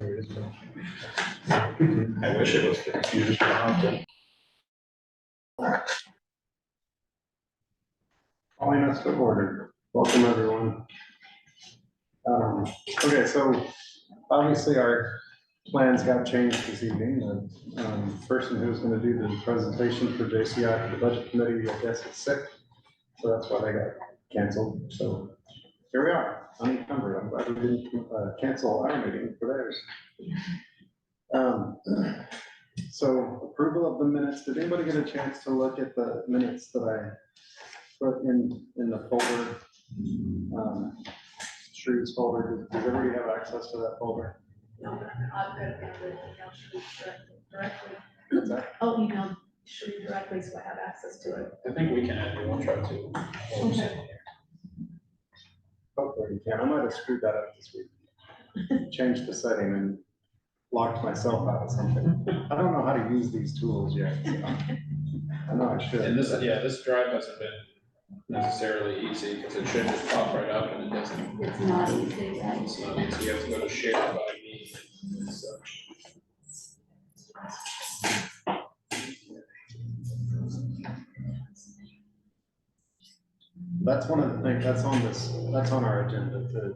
I wish it was the computer's prompt. Calling us to order. Welcome, everyone. Okay, so obviously our plans got changed this evening. The person who's going to do the presentation for JCI for the budget committee, I guess, is sick. So that's why they got canceled. So here we are, unencumbered. I'm glad we didn't cancel our meeting for theirs. So approval of the minutes. Did anybody get a chance to look at the minutes that I put in the folder? Shrews folder. Does everybody have access to that folder? No, I've got to email Sheree directly. What's that? I'll email Sheree directly so I have access to it. I think we can, we'll try to. Okay. Hopefully you can. I might have screwed that up this week. Changed the setting and locked myself out of something. I don't know how to use these tools yet. So I know I should. And this, yeah, this drive hasn't been necessarily easy, because it should just pop right up and it doesn't. It's not easy, right? It's not easy, you have to go to share by me and such. That's one of the things that's on our agenda to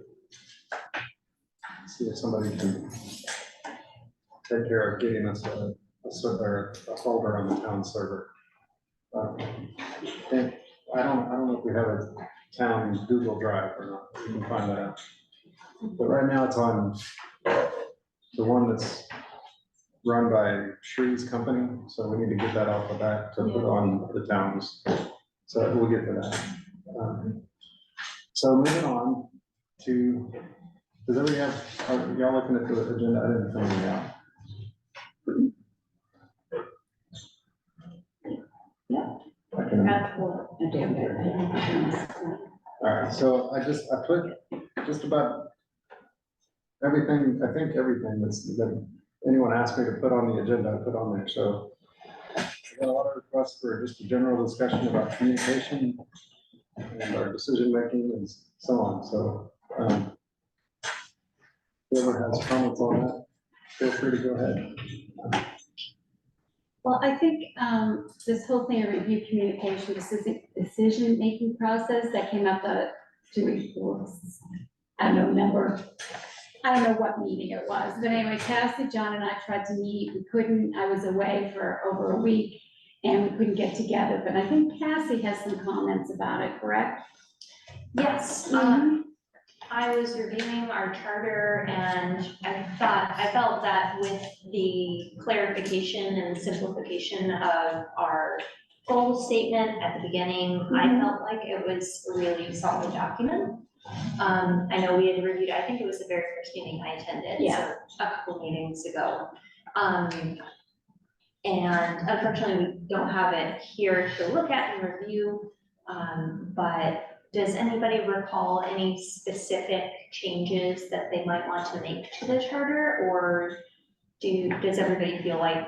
see if somebody can take care of getting us a folder on the town server. I don't know if we have a town Google Drive or not. We can find that out. But right now it's on the one that's run by Shree's company. So we need to get that off the back to put on the towns. So we'll get to that. So moving on to, does everybody have, are y'all looking at the agenda? I didn't fill it out. I can, all right, so I put just about everything, I think everything that anyone asked me to put on the agenda, I put on there. So I got a lot of requests for just a general discussion about communication and our decision making and so on. So whoever has comments on that, feel free to go ahead. Well, I think this whole thing of review communication, decision-making process that came up I don't know what meeting it was, but anyway, Cassie, John, and I tried to meet. We couldn't. I was away for over a week, and we couldn't get together. But I think Cassie has some comments about it, correct? Yes, I was reviewing our charter and I felt that with the clarification and simplification of our goal statement at the beginning, I felt like it was a really solid document. I know we had reviewed, I think it was the very first meeting I attended, Yeah. so a couple meetings ago. And unfortunately, we don't have it here to look at and review, but does anybody recall any specific changes that they might want to make to the charter, or does everybody feel like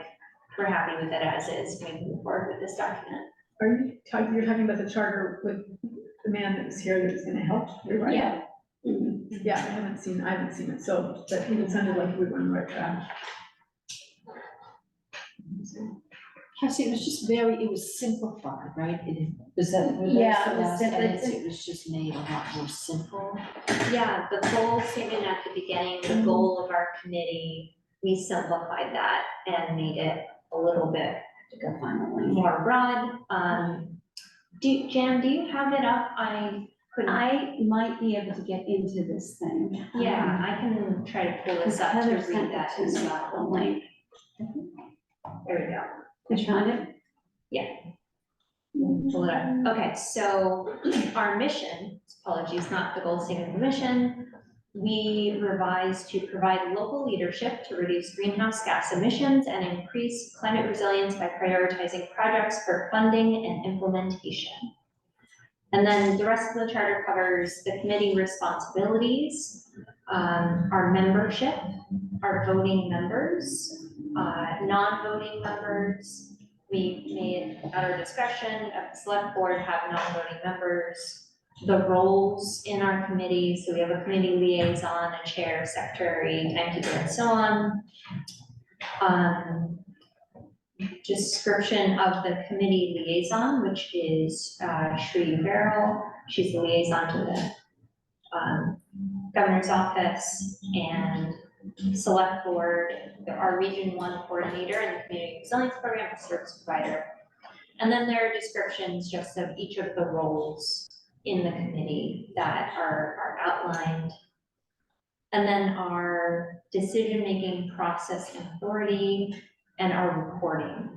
we're happy with it as is, moving forward with this document? You're talking about the charter with the man that's here that's gonna help, you're right? Yeah. Yeah, I haven't seen it, so, but it sounded like we were on the right track. Cassie, it was just it was simplified, right? Was that? Yeah, it was last simple. edits? It was just made a lot more simple. Yeah, the goal statement at the beginning, the goal of our committee, we simplified that and made it a little bit To go find the link. more broad. Jan, do you have it up? I might be able to get into this thing. yeah, I can try to pull this up to Heather read sent that it to as me, well. the link. There we go. Did you find it? Pull it up. Okay, so our mission, apologies, not the goal statement, the mission, we revised to provide local leadership to reduce greenhouse gas emissions and increase climate resilience by prioritizing projects for funding and implementation. And then the rest of the charter covers the committee responsibilities, our membership, our voting members, non-voting members. We made at our discretion of the select board have non-voting members. the roles in our committee. So we have a committee liaison, a chair, secretary, timekeeper, and so on. Description of the committee liaison, which is Shri Farrell. She's the liaison to the governor's office and select board, our region 1 coordinator and the community resilience program, the service provider. And then there are descriptions just of each of the roles in the committee that are outlined. And then our decision-making process and authority and our reporting.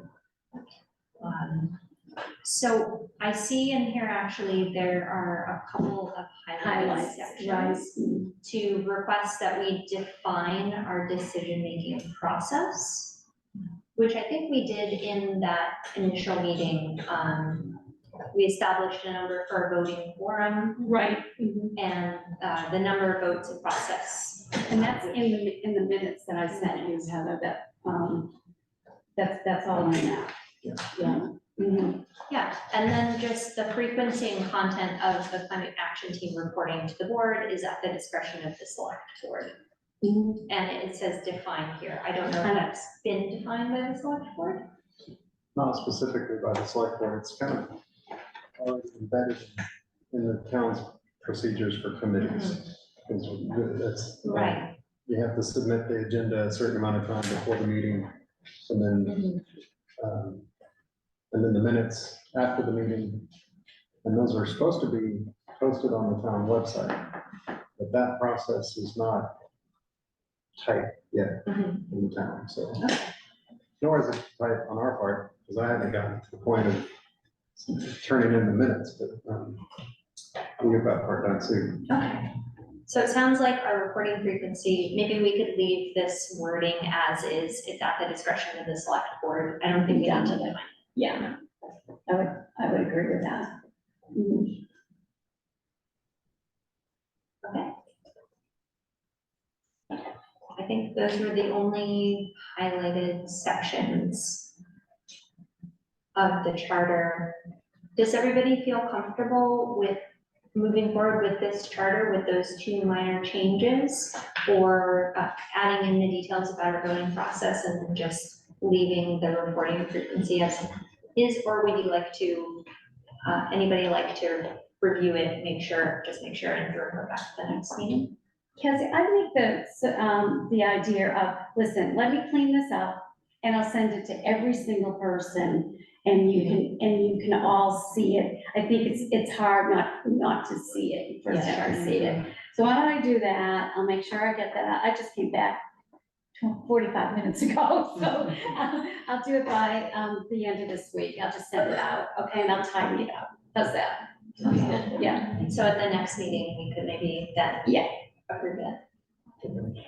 So I see in here actually there are a couple of highlighted Highlights, right? sections to request that we define our decision-making process, which I think we did in that initial meeting. We established a number for a voting forum Right. and the number of votes and process. And that's in the minutes that I sent you, Heather, that, that's all in that. Yeah. Mhm. Yeah, and then just the frequency and content of the climate action team reporting to the board is at the discretion of the select board. Mhm. And it says define here. I don't know if that's been defined by the select board. Not specifically by the select board, it's kind of already embedded in the town's procedures for committees. It's, Right. you have to submit the agenda a certain amount of time before the meeting, and then the minutes after the meeting. And those are supposed to be posted on the town website, but that process is not tight yet in the town, so. Nor is it tight on our part, because I haven't gotten to the point of turning in the minutes, but we'll get that part done soon. Okay. So it sounds like our reporting frequency, maybe we could leave this wording as is. It's at the discretion of the select board. I don't think we need to define. Yeah, I would agree with that. Mhm. Okay. I think those were the only highlighted sections of the charter. Does everybody feel comfortable with moving forward with this charter with those 2 minor changes? Or adding in the details about our voting process and then just leaving the reporting frequency as is? Or would you like to, anybody like to review it, make sure and refer back to the next meeting? Cassie, I think the idea of, listen, let me clean this up and I'll send it to every single person and you can all see it. I think it's hard not to see it, you first have to see it. So why don't I do that? I'll make sure I get that out. I just came back 45 minutes ago, so I'll do it by the end of this week. I'll just send it out, okay, and I'll tidy it up. How's that? Yeah, So at the next meeting, we could maybe then yeah, approve it.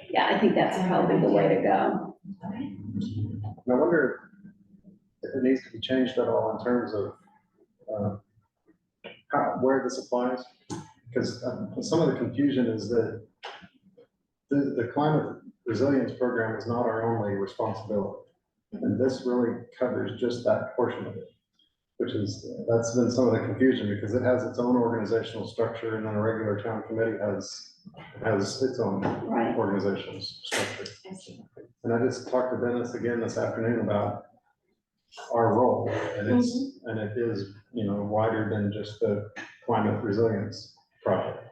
yeah, I think that's probably the way to go. And I wonder if it needs to be changed at all in terms of where this applies, because some of the confusion is that the climate resilience program is not our only responsibility. And this really covers just that portion of it, that's been some of the confusion, because it has its own organizational structure, and then a regular town committee has its own Right. organizational structure. I see. And I just talked to Dennis again this afternoon about our role, and it is, wider than just the climate resilience project.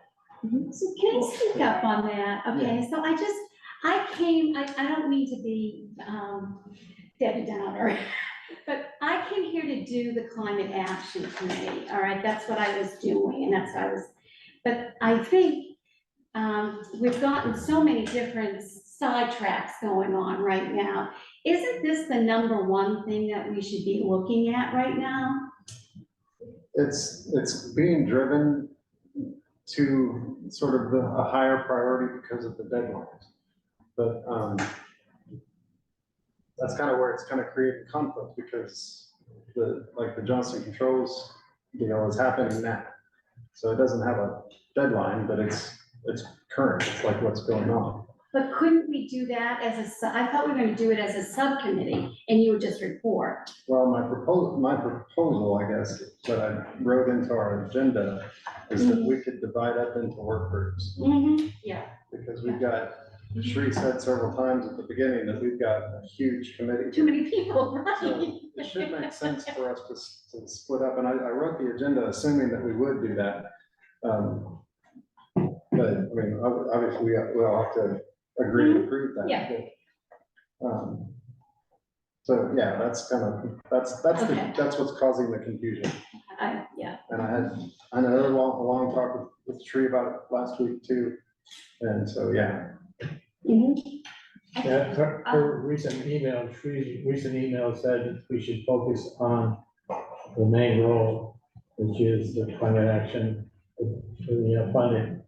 So can I speak up on that? Okay, so I don't mean to be Debbie Downer, but I came here to do the climate action committee, all right? That's what I was doing, and that's what I was, but I think we've gotten so many different sidetracks going on right now. Isn't this the number one thing that we should be looking at right now? It's being driven to sort of a higher priority because of the deadlines. But that's kind of where it's kind of created conflict, because the Johnson Controls deal is happening now. So it doesn't have a deadline, but it's current, it's like what's going on. But couldn't we do that as I thought we were gonna do it as a subcommittee, and you would just report. Well, my proposal, I guess, that I wrote into our agenda is that we could divide up into work groups. Yeah. Because we've got, Sheree said several times at the beginning that we've got a huge committee. Too many people, So right? it should make sense for us to split up, and I wrote the agenda assuming that we would do that. But, I mean, obviously, we'll have to agree to approve that. Yeah. So, yeah, that's kind of, Okay. that's what's causing the confusion. Yeah, And I had another long talk with Sheree about it last week too, and so, yeah. Yeah, her recent email, Shree's recent email said we should focus on the main role, which is the climate action, funding.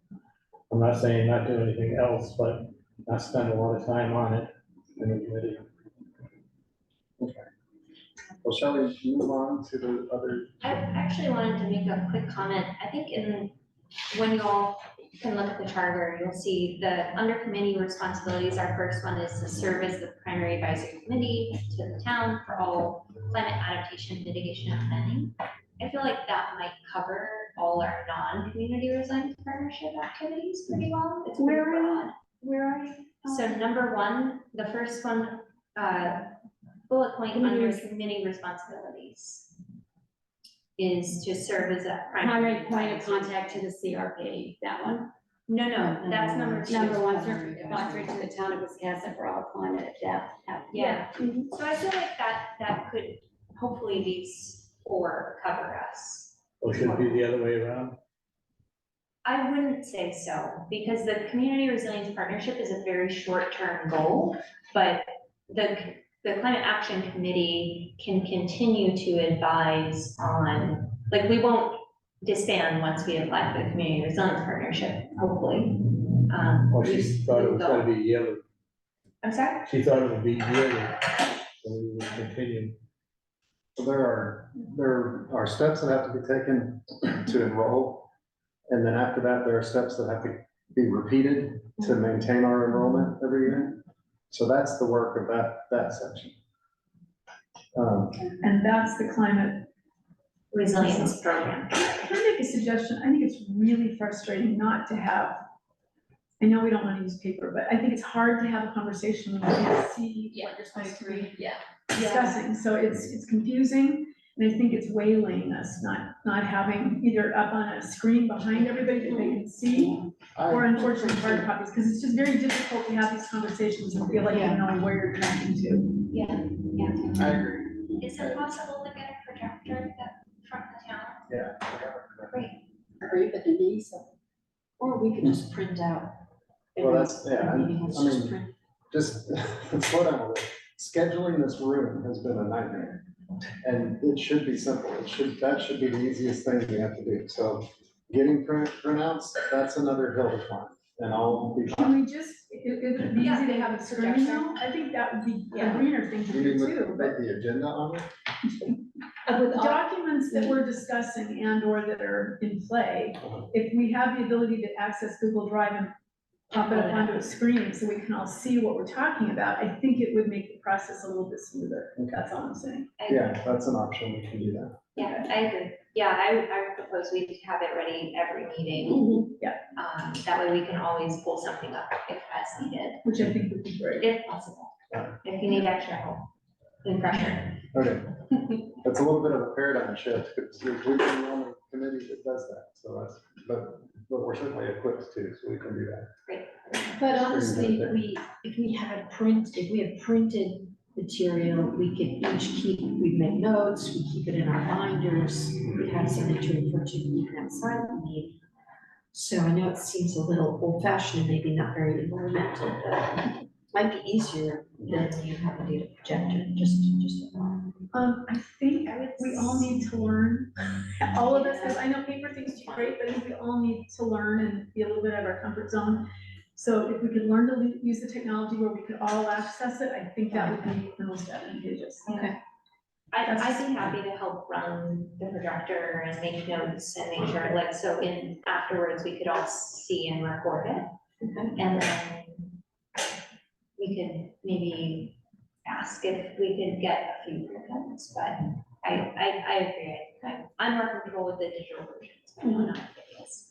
I'm not saying not do anything else, but not spend a lot of time on it in the committee. Well, shall we move on to the other? I actually wanted to make a quick comment. I think when you all can look at the charter, you'll see the under committee responsibilities, our first one is to serve as the primary advisory committee to the town for all climate adaptation, mitigation, and planning. I feel like that might cover all our non-community resilience partnership activities pretty well. It's pretty broad. where are you? So number one, the first one, bullet point under committee responsibilities is to serve as a Primary point of contact to the CRP, that one. No, that's number two. Number one, advisory to the town of Wiscasset for all climate adapt. Yeah. So I feel like that could hopefully these four cover us. Or should it be the other way around? I wouldn't say so, because the Community Resilience Partnership is a very short-term goal, but the Climate Action Committee can continue to advise on, like, we won't disband once we apply for the Community Resilience Partnership, hopefully. Or she thought it was gonna be yearly. I'm sorry? She thought it would be yearly, so we would continue. So there are steps that have to be taken to enroll. And then after that, there are steps that have to be repeated to maintain our enrollment every year. So that's the work of that section. And that's the climate. Resilience Program. Can I make a suggestion? I think it's really frustrating not to have, I know we don't want to use paper, but I think it's hard to have a conversation when you can't see what you're supposed to be discussing. So it's confusing, and I think it's waylaying us, not having either up on a screen behind everybody that they can see, or unfortunately hard copies, because it's just very difficult to have these conversations and feel like you know where you're tracking to. Yeah. I agree. Is it possible to get a projector from the town? Yeah. Great. Or even Denise, or we could just print out. Well, that's, yeah, every meeting, let's I just mean, print. just slow down a bit. Scheduling this room has been a nightmare. And it should be simple. That should be the easiest thing we have to do. So getting printouts, that's another hill to climb. And I'll be. Can we just, it would be easy to have a screen though? I think that would be a greener thing to You do mean too, with but the agenda on it? the documents that we're discussing and or that are in play, if we have the ability to access Google Drive and pop it up onto a screen so we can all see what we're talking about, I think it would make the process a little bit smoother. That's all I'm saying. Yeah, that's an option. We can do that. Yeah, I agree. Yeah, I would propose we have it ready every meeting. Mm-hmm. That way we can always pull something up if as needed, Which I think would be great. if possible. If you need extra help and pressure. Okay. That's a little bit of a paradigm shift, because we've been the only committee that does that. So that's, but we're certainly equipped to, so we can do that. But honestly, if we had printed material, we could each keep, we make notes, we keep it in our binders, we have something to refer to even outside the meeting. So I know it seems a little old fashioned and maybe not very implemented, but might be easier than you have to do the projector, just a thought. I think we all need to learn, all of us, because I know paper things do great, but I think we all need to learn and be a little bit out of our comfort zone. So if we could learn to use the technology where we could all access it, I think that would be the most advantageous. Okay. I'd be happy to help run the projector and make notes and make sure, like, so afterwards we could all see and record it. And then we could maybe ask if we could get a few printouts, but I agree. I'm more comfortable with the digital versions, but not videos.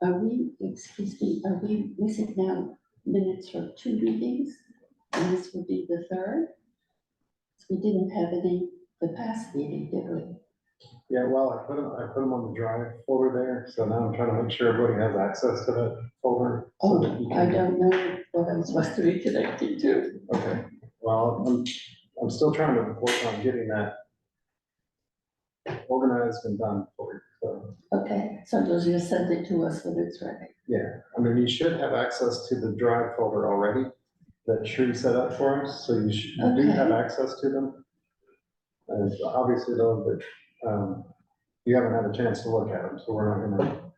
Are we, excuse me, are we missing now minutes from 2 meetings? And this would be the third? We didn't have any the past meeting, did we? Yeah, well, I put them on the drive folder there, so now I'm trying to make sure everybody has access to that folder. so that you Oh, I can- don't know what I'm supposed to be connecting to. Okay, well, I'm still trying to work on getting that organized and done for you, so, Okay, so you'll just send it to us when it's ready. yeah. I mean, you should have access to the drive folder already that Sri set up for us, so you do have access to them. And obviously though, that, you haven't had a chance to look at them, so we're not gonna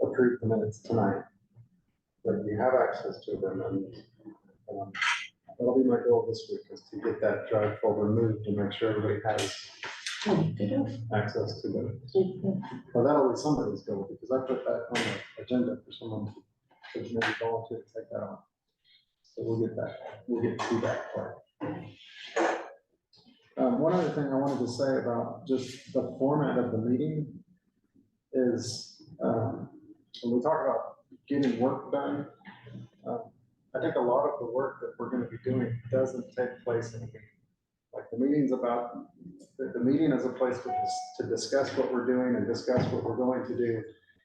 approve the minutes tonight. But you have access to them, and, that'll be my goal this week, is to get that drive folder moved and make sure everybody has access to them. Well, that'll be somebody's goal, because I put that on the agenda for someone to maybe volunteer to take that on. So we'll get to that part. One other thing I wanted to say about just the format of the meeting is, when we talk about getting work done, I think a lot of the work that we're gonna be doing doesn't take place in a meeting. Like the meeting's about, the meeting is a place to discuss what we're doing and discuss what we're going to do,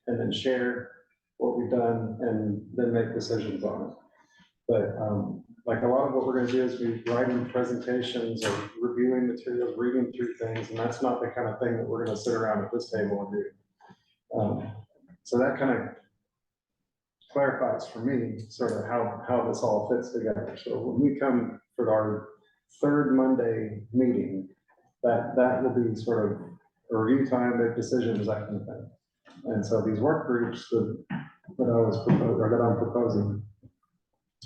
and then share what we've done and then make decisions on it. But like a lot of what we're gonna do is be writing presentations or reviewing materials, reading through things, and that's not the kind of thing that we're gonna sit around at this table and do. So that kind of clarifies for me sort of how this all fits together. So when we come for our third Monday meeting, that will be sort of a review time, make decisions, that kind of thing. And so these work groups that I'm proposing,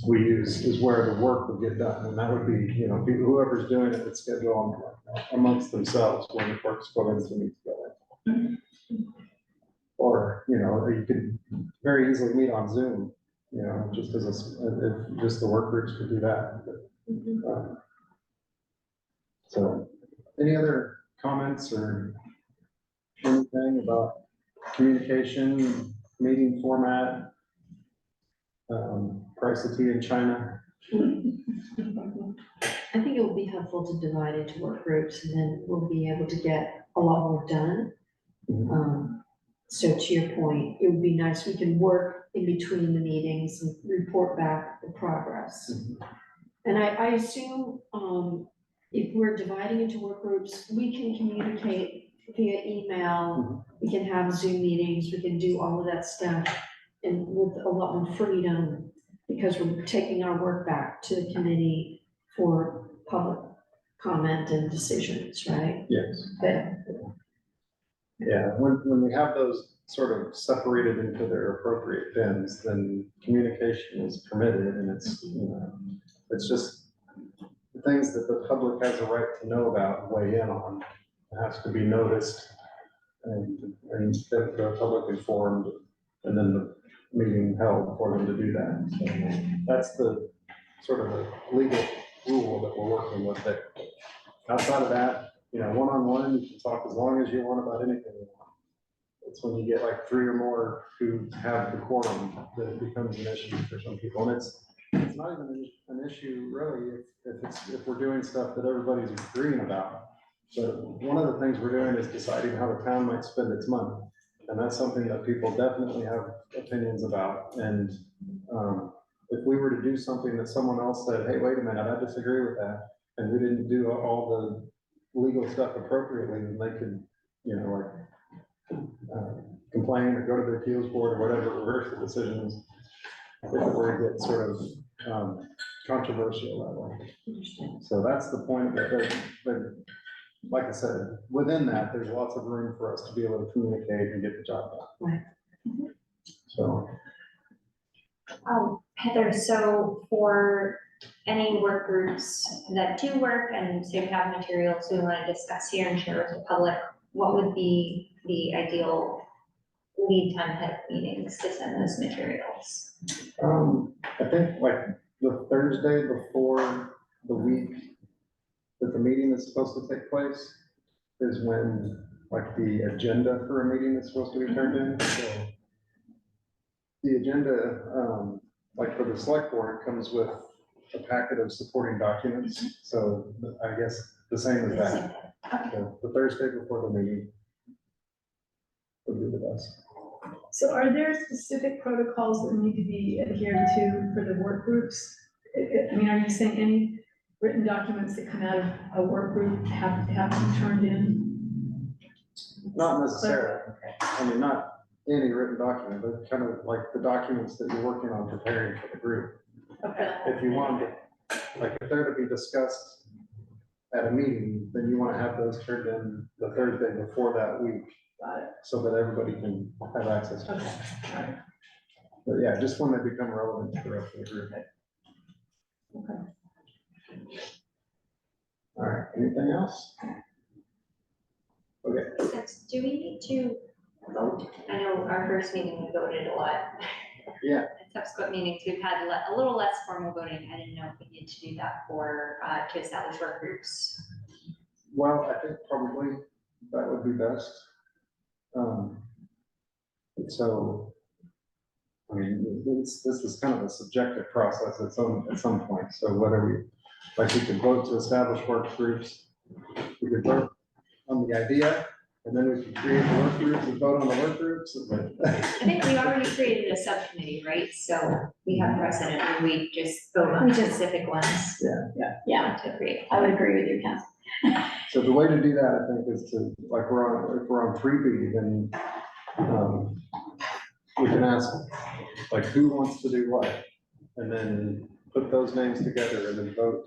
we use is where the work will get done, and that would be, whoever's doing it would schedule amongst themselves when the work's going to meet together. Or, you could very easily meet on Zoom, just as if just the work groups could do that. But, so, any other comments or anything about communication, meeting format, price of tea in China? I think it will be helpful to divide into work groups, and then we'll be able to get a lot more done. So to your point, it would be nice, we can work in between the meetings and report back the progress. And I assume, if we're dividing into work groups, we can communicate via email, we can have Zoom meetings, we can do all of that stuff, and with a lot more freedom, because we're taking our work back to the committee for public comment and decisions, right? Yes. But Yeah, when we have those sort of separated into their appropriate bins, then communication is permitted, and it's just the things that the public has a right to know about and weigh in on. It has to be noticed and the public informed, and then the meeting held for them to do that. So that's the sort of the legal rule that we're working with there. Outside of that, one-on-one, you can talk as long as you want about anything you want. It's when you get like 3 or more who have the quorum that it becomes an issue for some people. And it's not even an issue really if we're doing stuff that everybody's agreeing about. But one of the things we're doing is deciding how the town might spend its money. And that's something that people definitely have opinions about. And if we were to do something that someone else said, hey, wait a minute, I disagree with that, and we didn't do all the legal stuff appropriately, then they could, complain or go to the appeals board or whatever, reverse the decisions if it were to get sort of controversial that way. So that's the point but like I said, within that, there's lots of room for us to be able to communicate and get the job done. Right. So. Heather, so for any work groups that do work and say we have materials we want to discuss here and share with the public, what would be the ideal lead time ahead of meetings to send those materials? I think like the Thursday before the week that the meeting is supposed to take place is when like the agenda for a meeting is supposed to be turned in, so. The agenda, like for the select board, comes with a packet of supporting documents, so I guess the same as that. So the Thursday before the meeting would be the best. So are there specific protocols that need to be adhered to for the work groups? I mean, are you saying any written documents that come out of a work group have to be turned in? Not necessarily, I mean, not any written document, but kind of like the documents that you're working on preparing for the group. Okay, If you want, like, if they're to be discussed at a meeting, then you want to have those turned in the Thursday before that week, got it. so that everybody can have access to it. Okay, all right. But yeah, just when they become relevant to the rest of the group. Okay. All right, anything else? Okay, Do we need to vote? I know our first meeting we voted a lot. yeah, In subsequent meetings, we've had a little less formal voting. I didn't know if we need to do that for, to establish work groups. well, I think probably that would be best. So, I mean, this is kind of a subjective process at some point, so whether we, like, we could vote to establish work groups, we could vote on the idea, and then we could create the work groups and vote on the work groups, but. I think we already created a subcommittee, right? So we have precedent and we just vote on specific ones. Yeah, To create. I would agree with you, Cass. So the way to do that, I think, is to, like, if we're on 3B, then, we can ask, like, who wants to do what? And then put those names together and then vote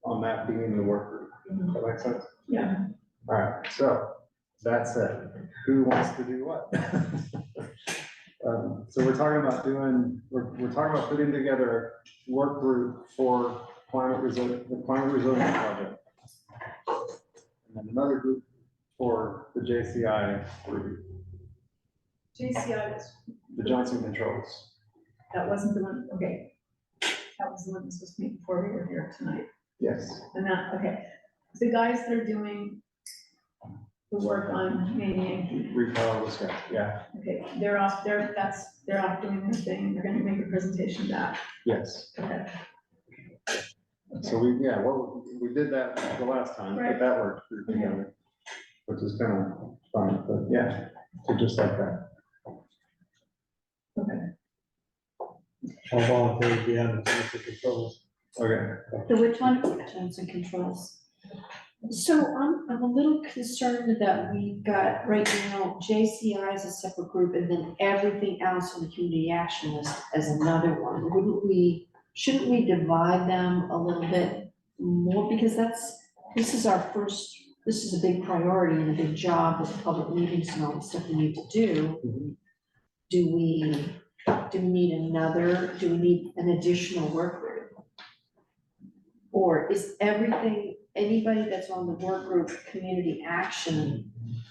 on that being the work group. Does that make sense? Yeah. All right, so that said, who wants to do what? So we're talking about we're talking about putting together a work group for the climate resilience project. And then another group for the JCI review, JCI was, the Johnson Controls. that wasn't the one, okay. That was the one that was supposed to be before we were here tonight. Yes, And that, okay, the guys that are doing the work on Maine Yankee, repower Wisconsin, yeah, okay, they're off doing their thing, they're gonna make a presentation back, yes. okay. So we did that the last time, put Right. that work group together, which is kind of fun, but yeah, so just like that. Okay, I'll volunteer to be on the Johnson Controls. Okay, The which one? Johnson Controls. So I'm a little concerned that we've got right now JCI as a separate group and then everything else on the community action list as another one. Shouldn't we divide them a little bit more? Because this is a big priority and a big job with public meetings and all the stuff we need to do. Mhm. Do we need an additional work group? Or is anybody that's on the work group community action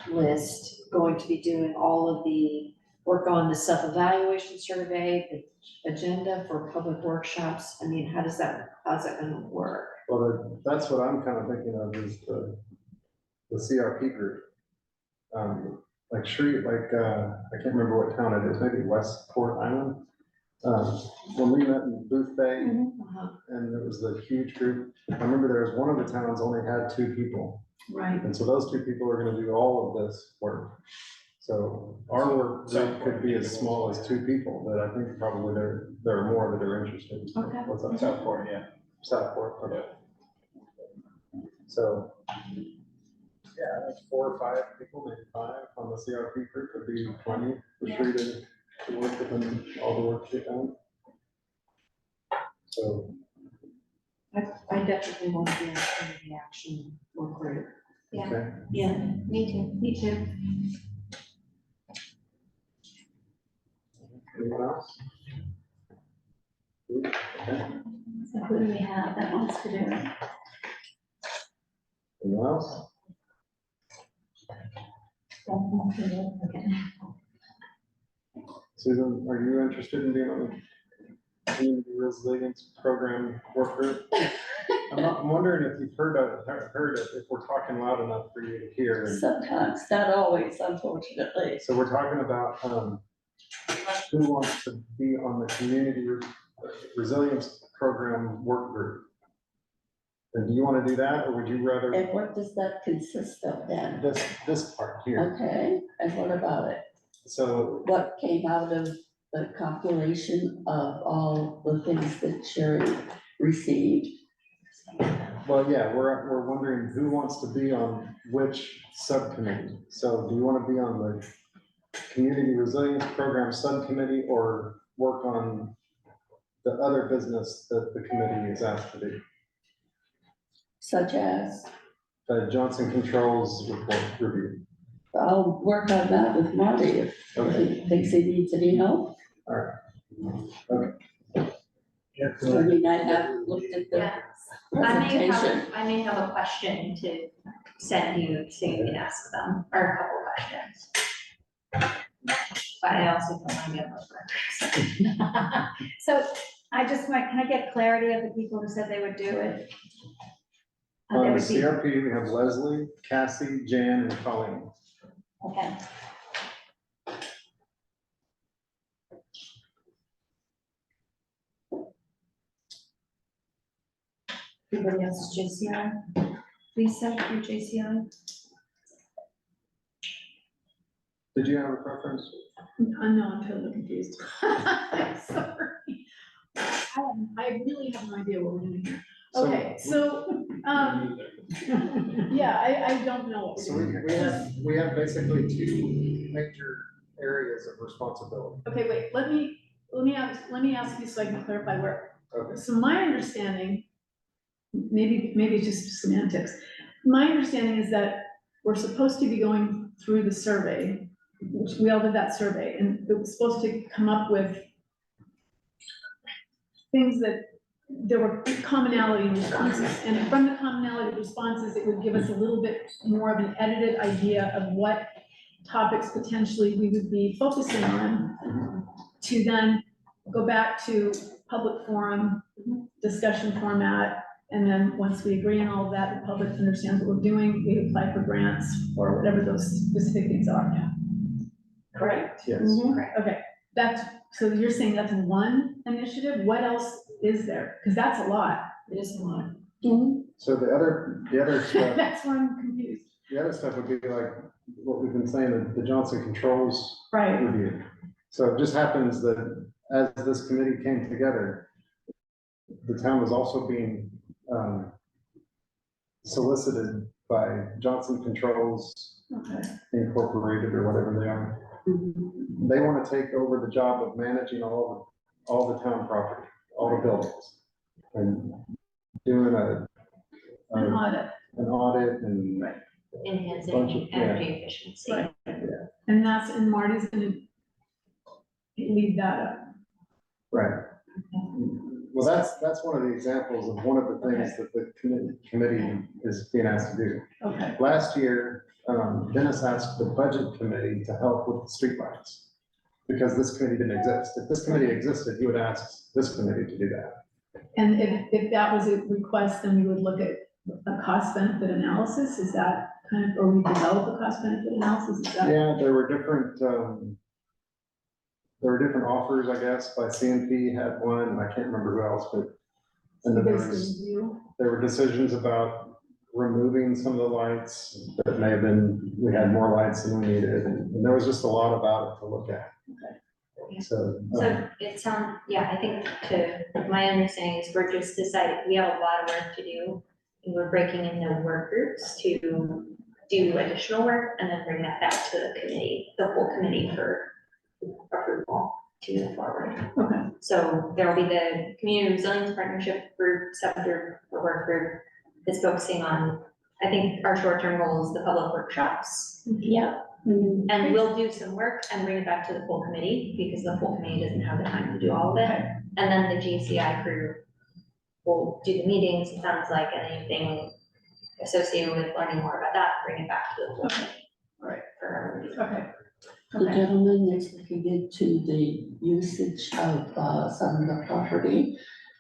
list going to be doing all of the work on the self-evaluation survey, the agenda for public workshops? I mean, how's that gonna work? well, that's what I'm kind of thinking of is the CRP group. Like I can't remember what town it is, maybe Westport Island. When we met in Booth Bay, Uh-huh. and it was the huge group, I remember there was one of the towns only had 2 people. right, And so those 2 people are gonna do all of this work. So our work group could be as small as 2 people, but I think probably there are more that are interested. Okay. What's up? Southport, yeah. Southport, okay. So, yeah, that's 4 or 5 people, maybe 5 on the CRP group would be plenty for sure to work with them, all the work to get done. So, I definitely want to be on the community action work group. Yeah. okay, Yeah. Me too. anyone else? Okay. So who do we have that wants to do it? Anyone else? Okay. Susan, are you interested in being on the community resilience program work group? I'm wondering if you've heard it, if we're talking loud enough for you to hear. Sometimes, not always, unfortunately. So we're talking about, who wants to be on the community resilience program work group? And do you want to do that, or would you rather And what does that consist of then? this part here? Okay, and what about it? So, What came out of the compilation of all the things that Sherry received? well, yeah, we're wondering who wants to be on which subcommittee. So do you want to be on the community resilience program subcommittee, or work on the other business that the committee is asked to do? Such as, Johnson Controls report review. I'll work on that with Marty if he thinks he needs any help. Yeah, I mean, I haven't looked at the Yeah. presentation. I may have a question to send you so you can ask them, or a couple questions. But I also don't want to get those records. So I just want, can I get clarity of the people who said they would do it? They On the would be- CRP, we have Leslie, Cassie, Jan, and Colleen. Okay. Everybody else is JCI? Lisa, you're JCI? Did you have a preference? No, I'm totally confused. I'm sorry. I really have no idea what we're doing here. Okay, so, yeah, I don't know what we're So doing here. we have basically two major areas of responsibility. Okay, wait, let me ask you so I can clarify where. Okay. So my understanding, maybe it's just semantics. My understanding is that we're supposed to be going through the survey, which we all did that survey, and it was supposed to come up with things that there were commonality in responses. And from the commonality of responses, it would give us a little bit more of an edited idea of what topics potentially we would be focusing on, to then go back to public forum, discussion format, and then once we agree on all of that, the public understands what we're doing, we apply for grants or whatever those specific things are. Correct? Yes. Okay, so you're saying that's one initiative? What else is there? Because that's a lot. It is a lot. So the other stuff, That's where I'm confused. the other stuff would be like what we've been saying, the Johnson Controls Right, review. So it just happens that as this committee came together, the town was also being solicited by Johnson Controls okay, Incorporated, or whatever they are. They want to take over the job of managing all the town property, all the buildings, and doing an audit, an audit and Right. Bunch of- Enhancing yeah. energy efficiency. Right. and Marty's gonna lead that up. right. Well, that's one of the examples of one of the things that the committee is being asked to do. Okay, Last year, Dennis asked the budget committee to help with the streetlights, because this committee didn't exist. If this committee existed, he would ask this committee to do that. and if that was a request, then we would look at a cost benefit analysis, is that kind of, or we develop a cost benefit analysis, is that? Yeah, there were different offers, I guess, by CNP had one, and I can't remember who else, but, and then there was, Basically, you, there were decisions about removing some of the lights that may have been, we had more lights than we needed, and there was just a lot about it to look at. So, So it sounds, yeah, I think my understanding is we're just deciding, we have a lot of work to do. And we're breaking into work groups to do additional work and then bring that back to the committee, the whole committee for approval to move forward. okay, So there will be the Community Resilience Partnership Group, sector or work group that's focusing on, I think our short-term goal is the public workshops. Yep. And we'll do some work and bring it back to the full committee, because the full committee doesn't have the time to do all of it. And then the GCI crew will do the meetings, it sounds like, and anything associated with learning more about that, bring it back to the full committee. Right. For our review. okay. The gentleman is looking into the usage of some of the property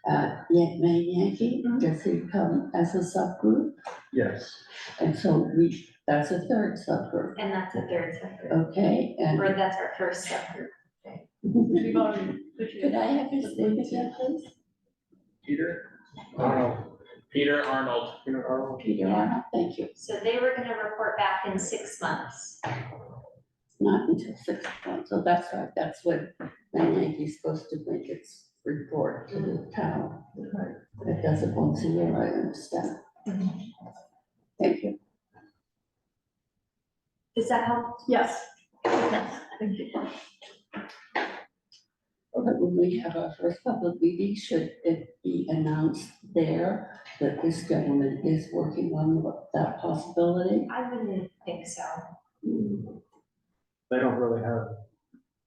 at Main Yankee. Does he come as a subgroup? Yes. And so that's a third subgroup, And that's a third subgroup, okay? And or that's our first subgroup. We've already. could I have his name again, please? Peter? Peter Arnold. Peter Arnold? Peter Arnold, thank you. So they were gonna report back in 6 months. Not until 6 months, so that's right, that's when Main Yankee's supposed to make its report to the town. It does it once a year, I understand. Thank you. Does that help? Yes. Yes, thank you. But when we have our first public meeting, should it be announced there that this gentleman is working on that possibility? I wouldn't think so. They don't really have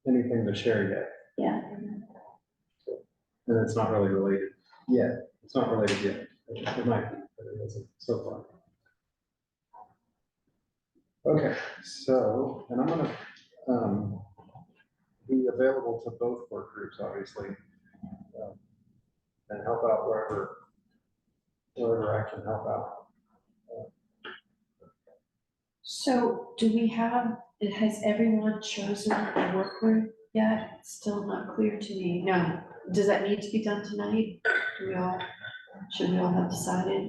anything to share yet, Yeah, and it's not really related yet. It's not related yet. It might be, but it isn't so far. Okay, so, and I'm gonna, be available to both work groups, obviously. And help out wherever I can help out. So do we have, has everyone chosen a work group yet? It's still not clear to me. No. Does that need to be done tonight? Should we all have decided?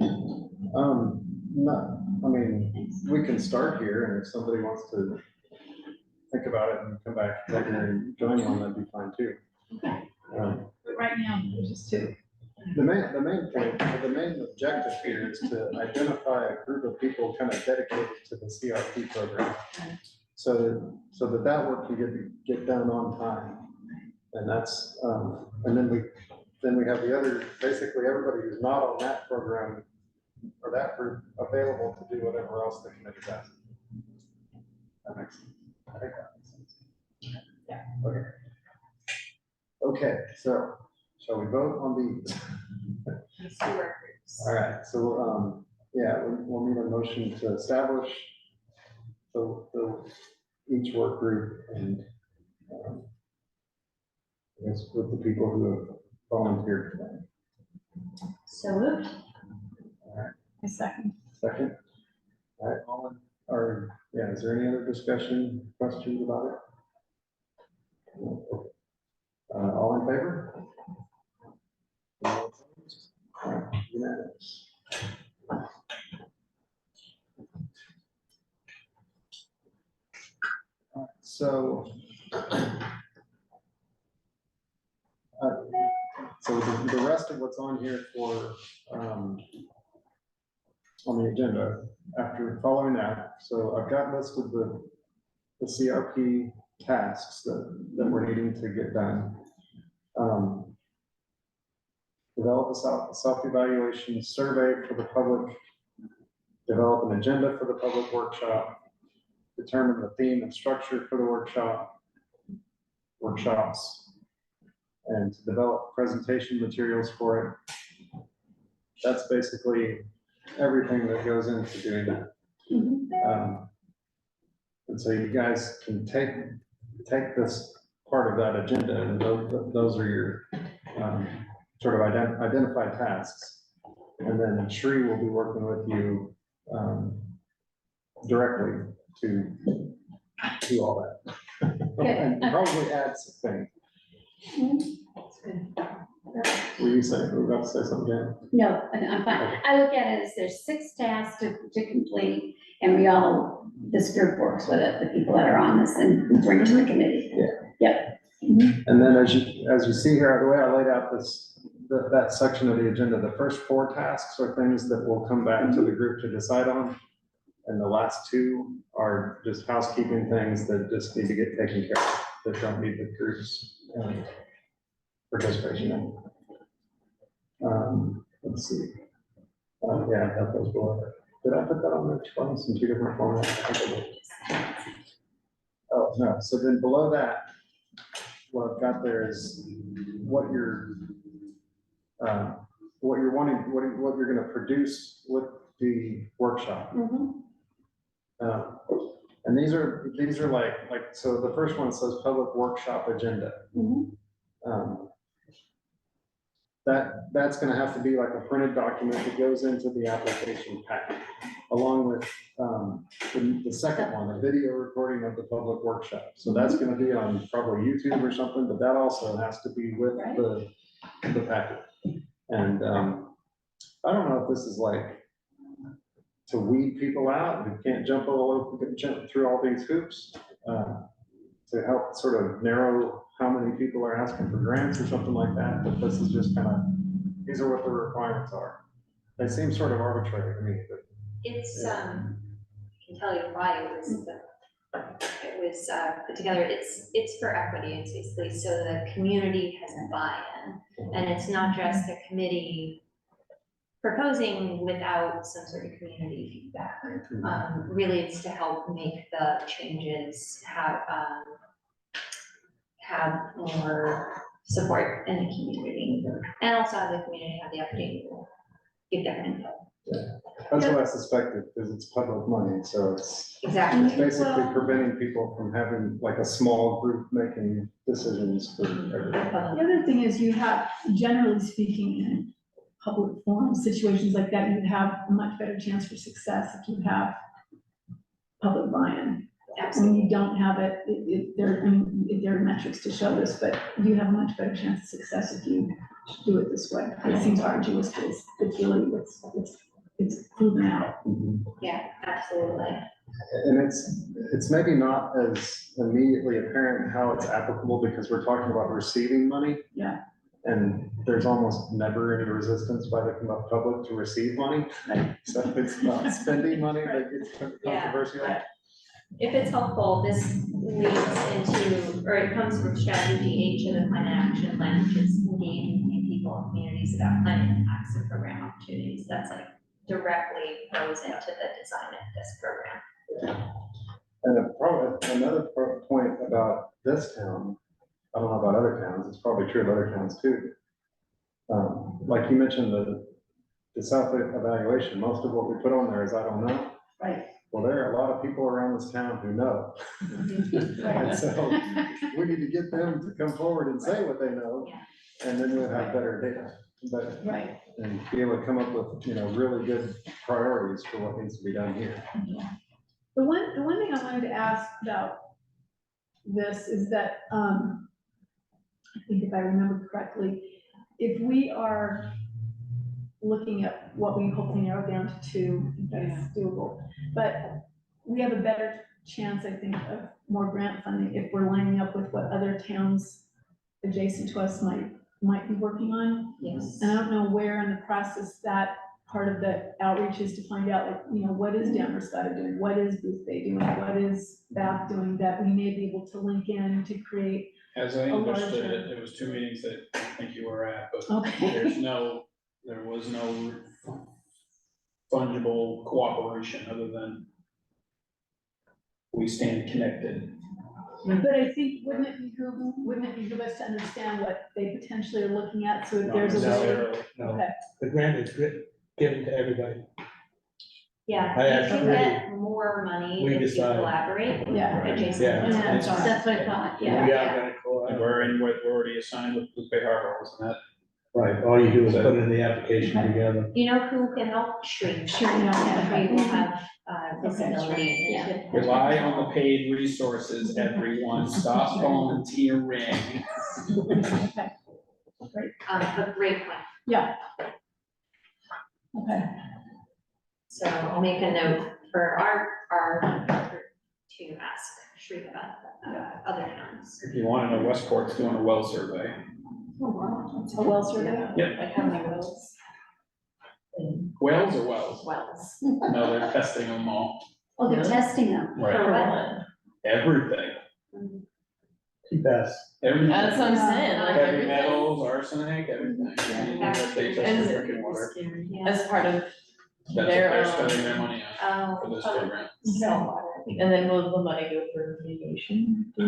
No, I mean, we can start here, and if somebody wants to think about it and come back later and join one, that'd be fine too. But right now, there's just two. The main point, the main objective here is to identify a group of people kind of dedicated to the CRP program. So that work can get done on time. And that's, and then we have the other, basically everybody who's not on that program or that group available to do whatever else the committee does. That makes sense. I think that makes sense. Yeah. Okay. Okay, so shall we vote on these? These two work groups. All right, so, yeah, we'll need a motion to establish each work group and, I guess with the people who have volunteered today. So moved. A second. Second? All right, is there any other discussion, questions about it? All in favor? All right, unanimous. All right, so the rest of what's on here for, on the agenda, after following that, so I've got listed the CRP tasks that we're needing to get done. Develop a self-evaluation survey for the public, develop an agenda for the public workshop, determine the theme and structure for the workshops, and to develop presentation materials for it. That's basically everything that goes into doing that. And so you guys can take this part of that agenda, and those are your sort of identified tasks. And then Shri will be working with you directly to do all that. And probably add some things. Were you about to say something, Jan? No, I'm fine. I look at it as there's 6 tasks to complete, and this group works with it, the people that are on this, and bring it to the committee. And then as you see here, the way I laid out that section of the agenda, the first 4 tasks are things that will come back to the group to decide on. And the last 2 are just housekeeping things that just need to get taken care of, that don't need the group's participation in. Let's see. Yeah, I got those below there. Did I put that on there twice in 2 different formats? I think I did. Oh, no, so then below that, what I've got there is what you're wanting, what you're gonna produce with the workshop. And these are like, so the first one says public workshop agenda. Um, That's gonna have to be like a printed document that goes into the application packet, along with, the second one, a video recording of the public workshop. So that's gonna be on probably YouTube or something, but that also has to be with the packet. And, I don't know if this is like to weed people out, who can't jump through all these hoops, to help sort of narrow how many people are asking for grants or something like that, but this is just kind of, these are what the requirements are. They seem sort of arbitrary to me, but. It's, I can tell you why it was put together. It's for equity. It's basically so the community has a buy-in. And it's not just a committee proposing without some sort of community feedback. Really, it's to help make the changes have more support in the community, and also have the community have the opportunity to give their input. That's what I suspected, because it's public money, so it's Exactly. basically preventing people from having like a small group making decisions for everybody. The other thing is you have, generally speaking, in public forum situations like that, you have a much better chance for success if you have public buy-in. When you don't have it, there are metrics to show this, but you have a much better chance of success if you do it this way. It seems arduous, but it's really, it's proven out. Yeah, absolutely. And it's maybe not as immediately apparent how it's applicable, because we're talking about receiving money. Yeah. And there's almost never any resistance by the public to receive money. Right. So it's not spending money that gets controversial. Yeah. If it's helpful, this leads into, or it comes from strategy H of the climate action plan, which is engaging people and communities about climate impacts and program opportunities. That's like directly goes into the design of this program. And probably another point about this town, I don't know about other towns, it's probably true of other towns too. Like you mentioned, the self-evaluation, most of what we put on there is I don't know. Right. Well, there are a lot of people around this town who know. And so we need to get them to come forward and say what they know, and then we'll have better data. But, Right. and be able to come up with, really good priorities for what needs to be done here. The one thing I wanted to ask about this is that, I think if I remember correctly, if we are looking at what we hopefully narrow down to 2, that's doable. But we have a better chance, I think, of more grant funding if we're lining up with what other towns adjacent to us might be working on. Yes. And I don't know where in the process that part of the outreach is to find out, like, what is Damerscott doing? What is Booth Bay doing? What is Bath doing that we may be able to link in to create? As I A understood larger- it, it was 2 meetings that I think you were at, but Okay. there was no fungible cooperation other than we stand connected. But I think, wouldn't it behoove us to understand what they potentially are looking at, so if Not there's a way? necessarily. No, Okay, the grant is given to everybody. Yeah, I you actually- can get more money We if you decide. collaborate with Yeah. adjacent. Yeah. towns. That's what I thought, We yeah. are gonna And we're already assigned with Blue Bay Harbor, wasn't that? right, all you do is put it in the application together. You know who can help? Shreve. Sure, yeah. Shreve will have visibility Yeah. into. Rely on the paid resources, everyone, stop volunteering. okay, A great point. yeah. Okay, So I'll make a note for to ask Shreve about other towns. If you want to know, Westport's doing a well survey. a well survey. Like how many wells? Whales or wells? Wells. No, they're testing them all. Oh, they're testing them. Right. For what? Everything. That's, Everything. That's what I'm saying, like Heavy everything, metals, arsenic, everything. Anything that they test in drinking water. Yeah. as part of, That's what Their they're own- spending their money on for this program. Saltwater. and then will the money go for mitigation? Or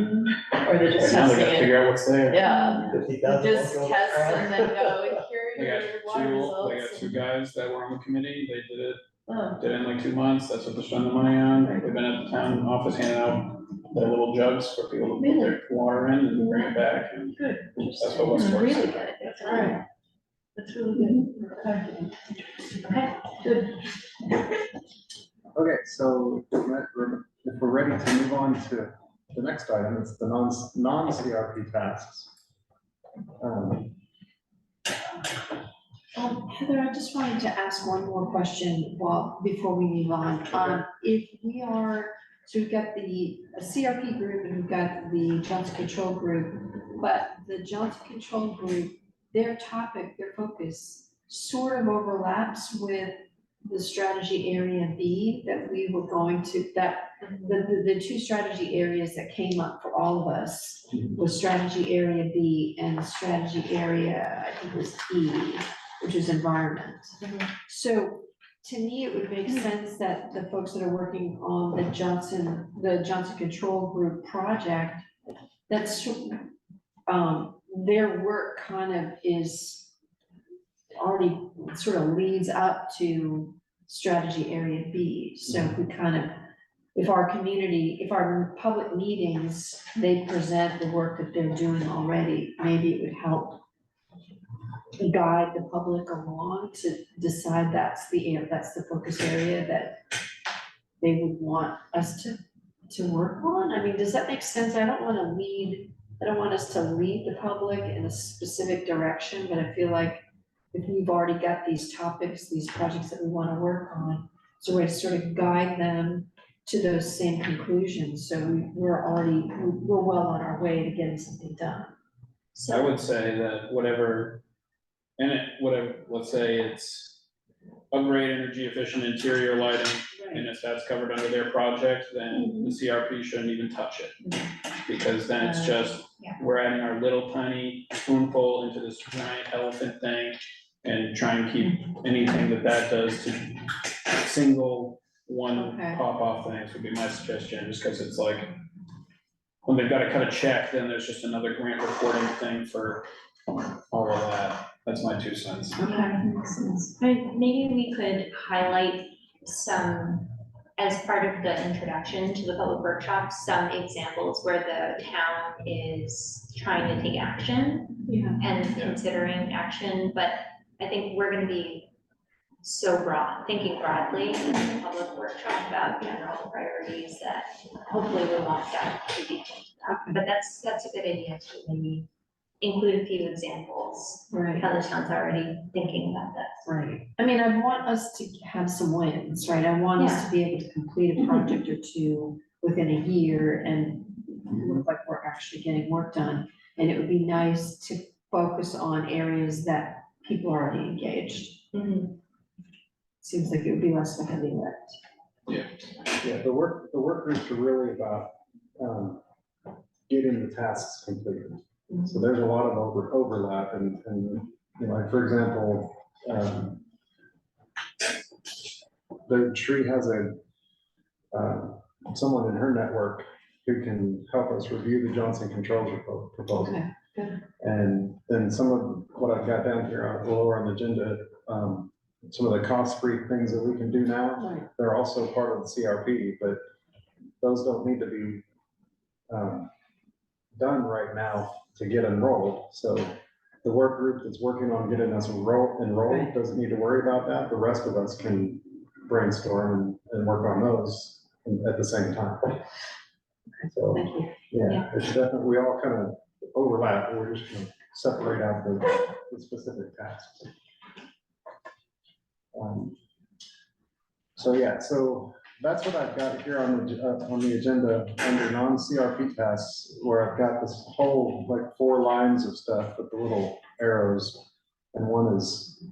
they Right just now, they testing gotta it? figure out what's there. Yeah, 50,000. just test and then go, here They are got your water they got results. 2 guys that were on the committee, they did it Oh, did it in like 2 months, that's what they're spending the money on, they've been at the town office handing out the little jugs for people to put their water in and bring it back, and good. that's what West Fork. Really good, that's all right. That's really good. Okay, good. Okay, so if we're ready to move on to the next item, it's the non-CRP tasks. Heather, I just wanted to ask one more question before we move on. If we are, so we've got the CRP group and we've got the Johnson Control Group, but the Johnson Control Group, their topic, their focus sort of overlaps with the strategy area B that we were going to, that the two strategy areas that came up for all of us was strategy area B and strategy area, I think it was E, which is environment. So to me, it would make sense that the folks that are working on the Johnson Control Group project, that's, their work kind of is already sort of leads up to strategy area B. So if we kind of, if our public meetings, they present the work that they're doing already, maybe it would help guide the public along to decide that's the focus area that they would want us to work on. I mean, does that make sense? I don't want us to lead the public in a specific direction, but I feel like if we've already got these topics, these projects that we want to work on, it's a way to sort of guide them to those same conclusions. So we're well on our way to getting something done. I would say that whatever, let's say it's upgrade energy efficient interior lighting, and if that's covered under their project, then the CRP shouldn't even touch it. Because then it's just, we're adding our little tiny spoonful into this giant elephant thing and try and keep anything that does to single one pop off things would be my suggestion, just because it's like, when they've got to cut a check, then there's just another grant reporting thing for all of that. That's my 2 cents. Okay, makes sense. Maybe we could highlight some, as part of the introduction to the public workshop, some examples where the town is trying to take action and considering action, but I think we're gonna be so thinking broadly in the public workshop about general priorities that hopefully we won't dive too deep into that. But that's a good idea to maybe include a few examples, Right. how the town's already thinking about this. Right. I mean, I want us to have some wins, right? I want us to be able to complete a project or two within a year and look like we're actually getting work done. And it would be nice to focus on areas that people are already engaged. Seems like it would be less of a heavy lift. Yeah, the work groups are really about getting the tasks completed. So there's a lot of overlap and you know, like for example, the tree has someone in her network who can help us review the Johnson Controls proposal. Okay, good. And then some of what I've got down here lower on the agenda, some of the cost-free things that we can do now, Right. they're also part of the CRP, but those don't need to be done right now to get enrolled. So the work group that's working on getting us enrolled doesn't need to worry about that. The rest of us can brainstorm and work on those at the same time. So, Thank you. yeah, it's definitely, we all kind of overlap. We're just gonna separate out the specific tasks. So yeah, so that's what I've got here on the agenda under non-CRP tasks, where I've got this whole like 4 lines of stuff with the little arrows, and one is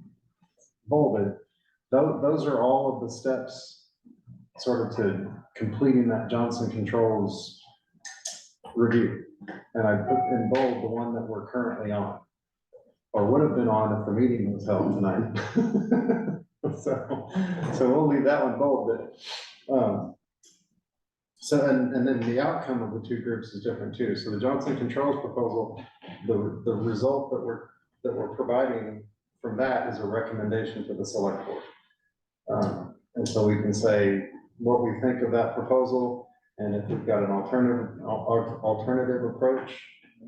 bolded. Those are all of the steps sort of to completing that Johnson Controls review. And I put in bold the one that we're currently on, or would have been on if the meeting was held tonight. So we'll leave that one bold, but, so, and then the outcome of the 2 groups is different too. So the Johnson Controls proposal, the result that we're providing from that is a recommendation to the select board. And so we can say what we think of that proposal, and if we've got an alternative approach,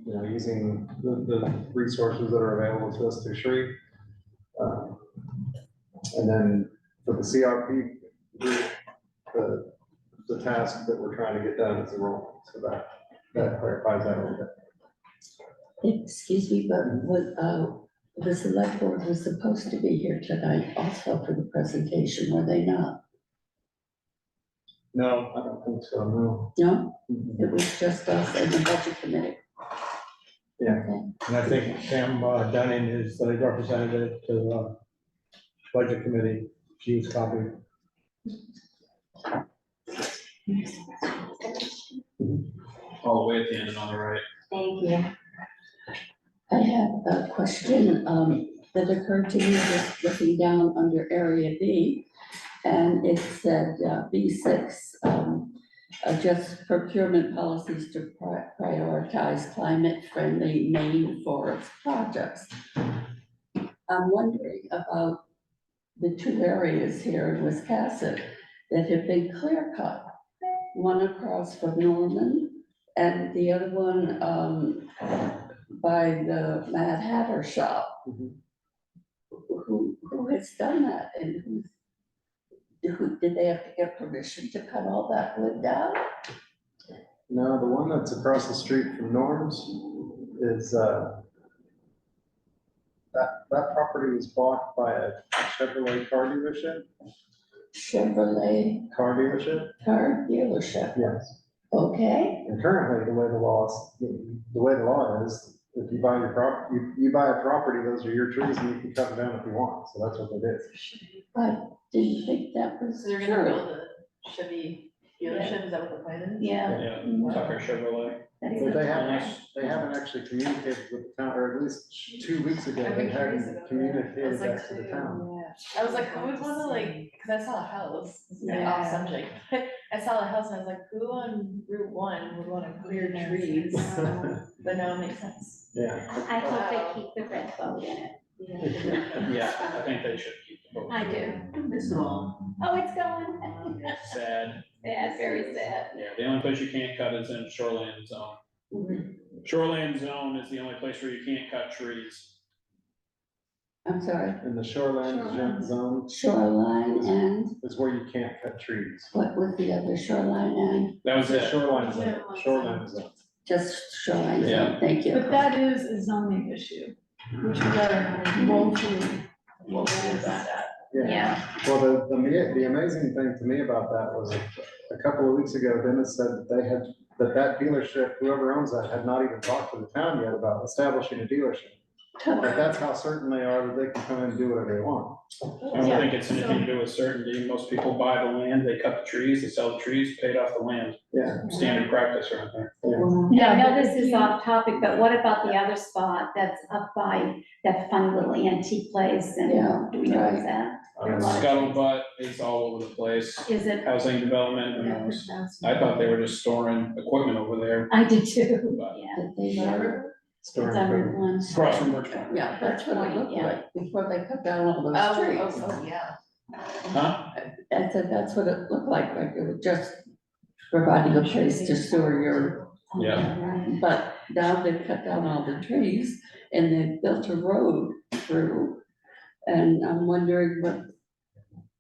you know, using the resources that are available to us through SRI. And then for the CRP group, the task that we're trying to get done is enrollment, so that clarifies that a little bit. Excuse me, but the select board was supposed to be here tonight also for the presentation, were they not? No, I don't think so, no. No, Mhm. it was just us and the budget committee. Yeah. Okay. And I think Sam Dunning is the representative to the budget committee. She was copied. All the way at the end and on the right. Thank you. I have a question that occurred to me just looking down under area B. And it said B6, adjust procurement policies to prioritize climate-friendly main forest projects. I'm wondering about the two areas here in Wiscasset that have been clear cut. One across from Norman and the other one by the Mad Hatter shop. Mhm. Who has done that and did they have to get permission to cut all that wood down? No, the one that's across the street from Norm's is, that property was bought by a Chevrolet car dealership, Chevrolet car dealership, car dealership, yes. okay? And currently, the way the law is, if you buy you buy a property, those are your trees and you can cut them down if you want, so that's what they did. I didn't think that was So they're gonna true. build a Chevy dealership, is that what the plan is? Yeah. Yeah, Tucker Chevrolet. That is But Unless- they haven't actually communicated with the town, or at least 2 weeks ago, I've they been curious hadn't about that. I communicated was like, that to the town. I was like, who would wanna like, cause I saw a house, this is like Yeah. off subject, I saw a house and I was like, who on Route 1 would wanna clear trees? But now it makes sense. Yeah. I hope they keep the red boat in it. Yeah, I think they should keep the vote. I do. It's small. Oh, it's going. Sad. Yeah, very sad. Yeah, the only place you can't cut is in shoreline zone. Shoreline zone is the only place where you can't cut trees. I'm sorry, In the shoreline Shoreline. zone shoreline and is where you can't cut trees. what was the other shoreline and That was The it. shoreline zone, shoreline zone. just shoreline, zone. Yeah. Thank you. But that is a zoning issue, which we gotta woefully that at. Yeah. Well, the amazing thing to me about that was a couple of weeks ago, Dennis said that that dealership, whoever owns that, had not even talked to the town yet about establishing a dealership. But that's how certain they are that they can come in and do whatever they want. I don't think it's anything to do with certainty. Most people buy the land, they cut the trees, they sell the trees, paid off the land. Yeah. Standard practice right there. Yeah, I know but this if is you- off topic, but what about the other spot that's up by that fun little antique place Yeah, and do we know what's right. that? There are a lot of Scuttlebutt is all over the place. trees. Is it? Housing development, who knows? I thought they were just storing equipment over there, I did too, but yeah. That they were, It's Storing on Route equipment. 1. across from Birch Park. yeah, that's what it looked Yeah. like before they cut down all those trees. Yeah. Huh? I said, that's what it looked like it was just providing a place to store your, Yeah. but now they've cut down all the trees and they've built a road through. And I'm wondering what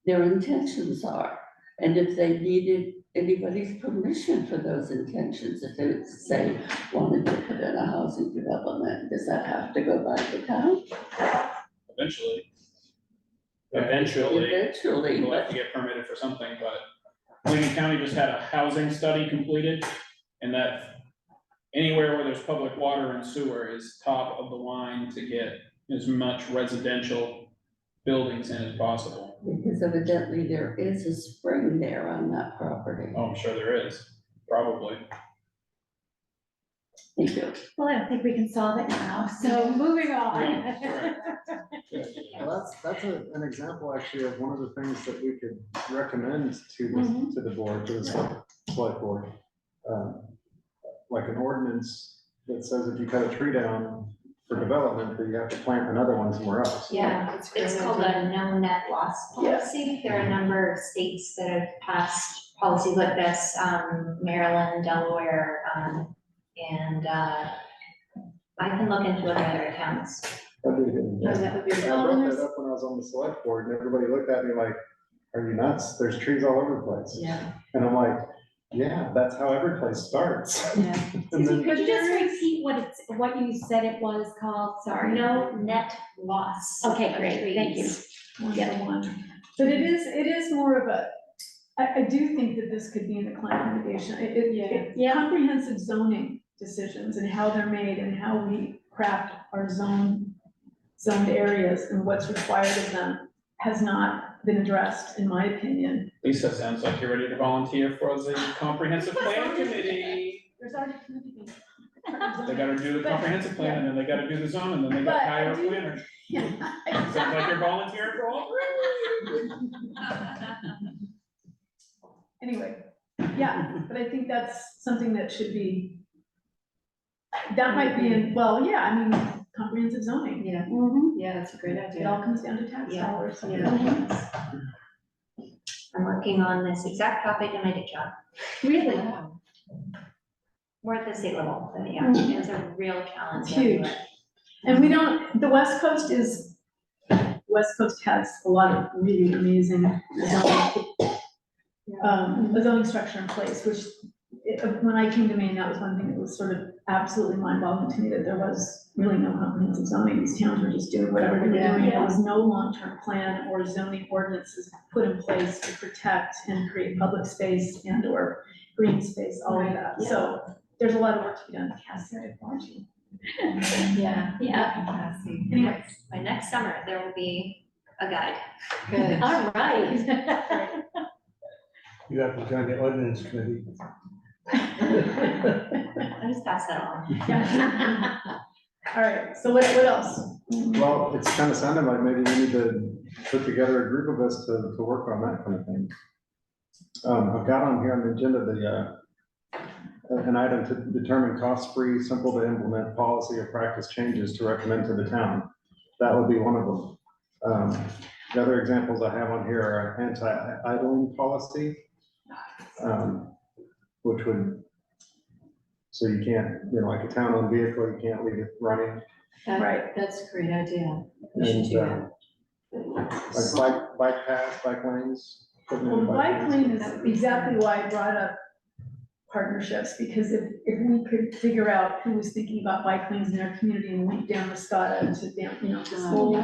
their intentions are, and if they needed anybody's permission for those intentions, if they say wanted to put in a housing development, does that have to go by the town? Eventually. Eventually, Eventually, we'll have but to get permitted for something, but Lincoln County just had a housing study completed. And that anywhere where there's public water and sewer is top of the line to get as much residential buildings in as possible. because evidently there is a spring there on that property. Oh, I'm sure there is, probably. Thank you. Well, I don't think we can solve it now, so moving on. Yeah, Well, that's an example actually of one of the things that we could recommend to the board, to the select board. Like an ordinance that says if you cut a tree down, for development, but you have to plant another one somewhere else. Yeah, it's called a no net loss policy. There are a number of states that have passed policies like this, Maryland, Delaware, and I can look into what other towns. That'd be good. Yeah, that would be. I brought that up when I was on the select board, and everybody looked at me like, are you nuts? There's trees all over the place. Yeah, And I'm like, yeah, that's how every place starts. yeah. And then, Could you just repeat what you said it was called? Sorry. No net loss. Okay, of great, thank you. trees. One. But it is more of a, I do think that this could be in the climate mitigation. Yeah. Comprehensive zoning decisions and how they're made and how we craft our zoned areas and what's required of them has not been addressed, in my opinion. Lisa, sounds like you're ready to volunteer for the comprehensive plan committee. There's already committee. They gotta do the But- comprehensive plan, and then they gotta do the zone, and then they But gotta I hire a do- planner. Yeah. Sounds like you're volunteering for all three. Anyway, yeah, but I think that's something that should be, that might be in, well, yeah, I mean, comprehensive zoning. Yeah, Mhm. yeah, that's a great It idea. all comes down to tax Yeah. dollars. so- Yeah. I'm working on this exact topic in my day job. Really? Wow. We're at the state level, but yeah, Mhm. it's a real challenge Huge. everywhere. And we don't, the West Coast has a lot of really amazing a zoning structure in place, which, when I came to Maine, that was one thing that was sort of absolutely mind-boggling to me, that there was really no comprehensive zoning. These towns were just doing whatever they were Yeah. doing. There was no long-term plan or zoning ordinances put in place to protect and create public space and or green space, all of that. So there's a lot of work to be done. Cassie, I applaud you. Yeah. Yeah, Anyway, by next summer, there will be a guide. Good. All right. You have to join the ordinance committee. I just pass that on. Yeah. All right, so what else? well, it's kind of sounding like maybe we need to put together a group of us to work on that kind of thing. I've got on here on the agenda, an item to determine cost-free, simple to implement policy or practice changes to recommend to the town. That would be one of them. The other examples I have on here are anti-idling policy, which would, so you can't, like a town-owned vehicle, you can't leave it running. Right. That's a great idea. We should do that. Like bike paths, bike lanes. putting in Well, the bike lanes. lane is exactly why I brought up partnerships, because if we could figure out who was thinking about bike lanes in their community and link down Muscata to down, this whole,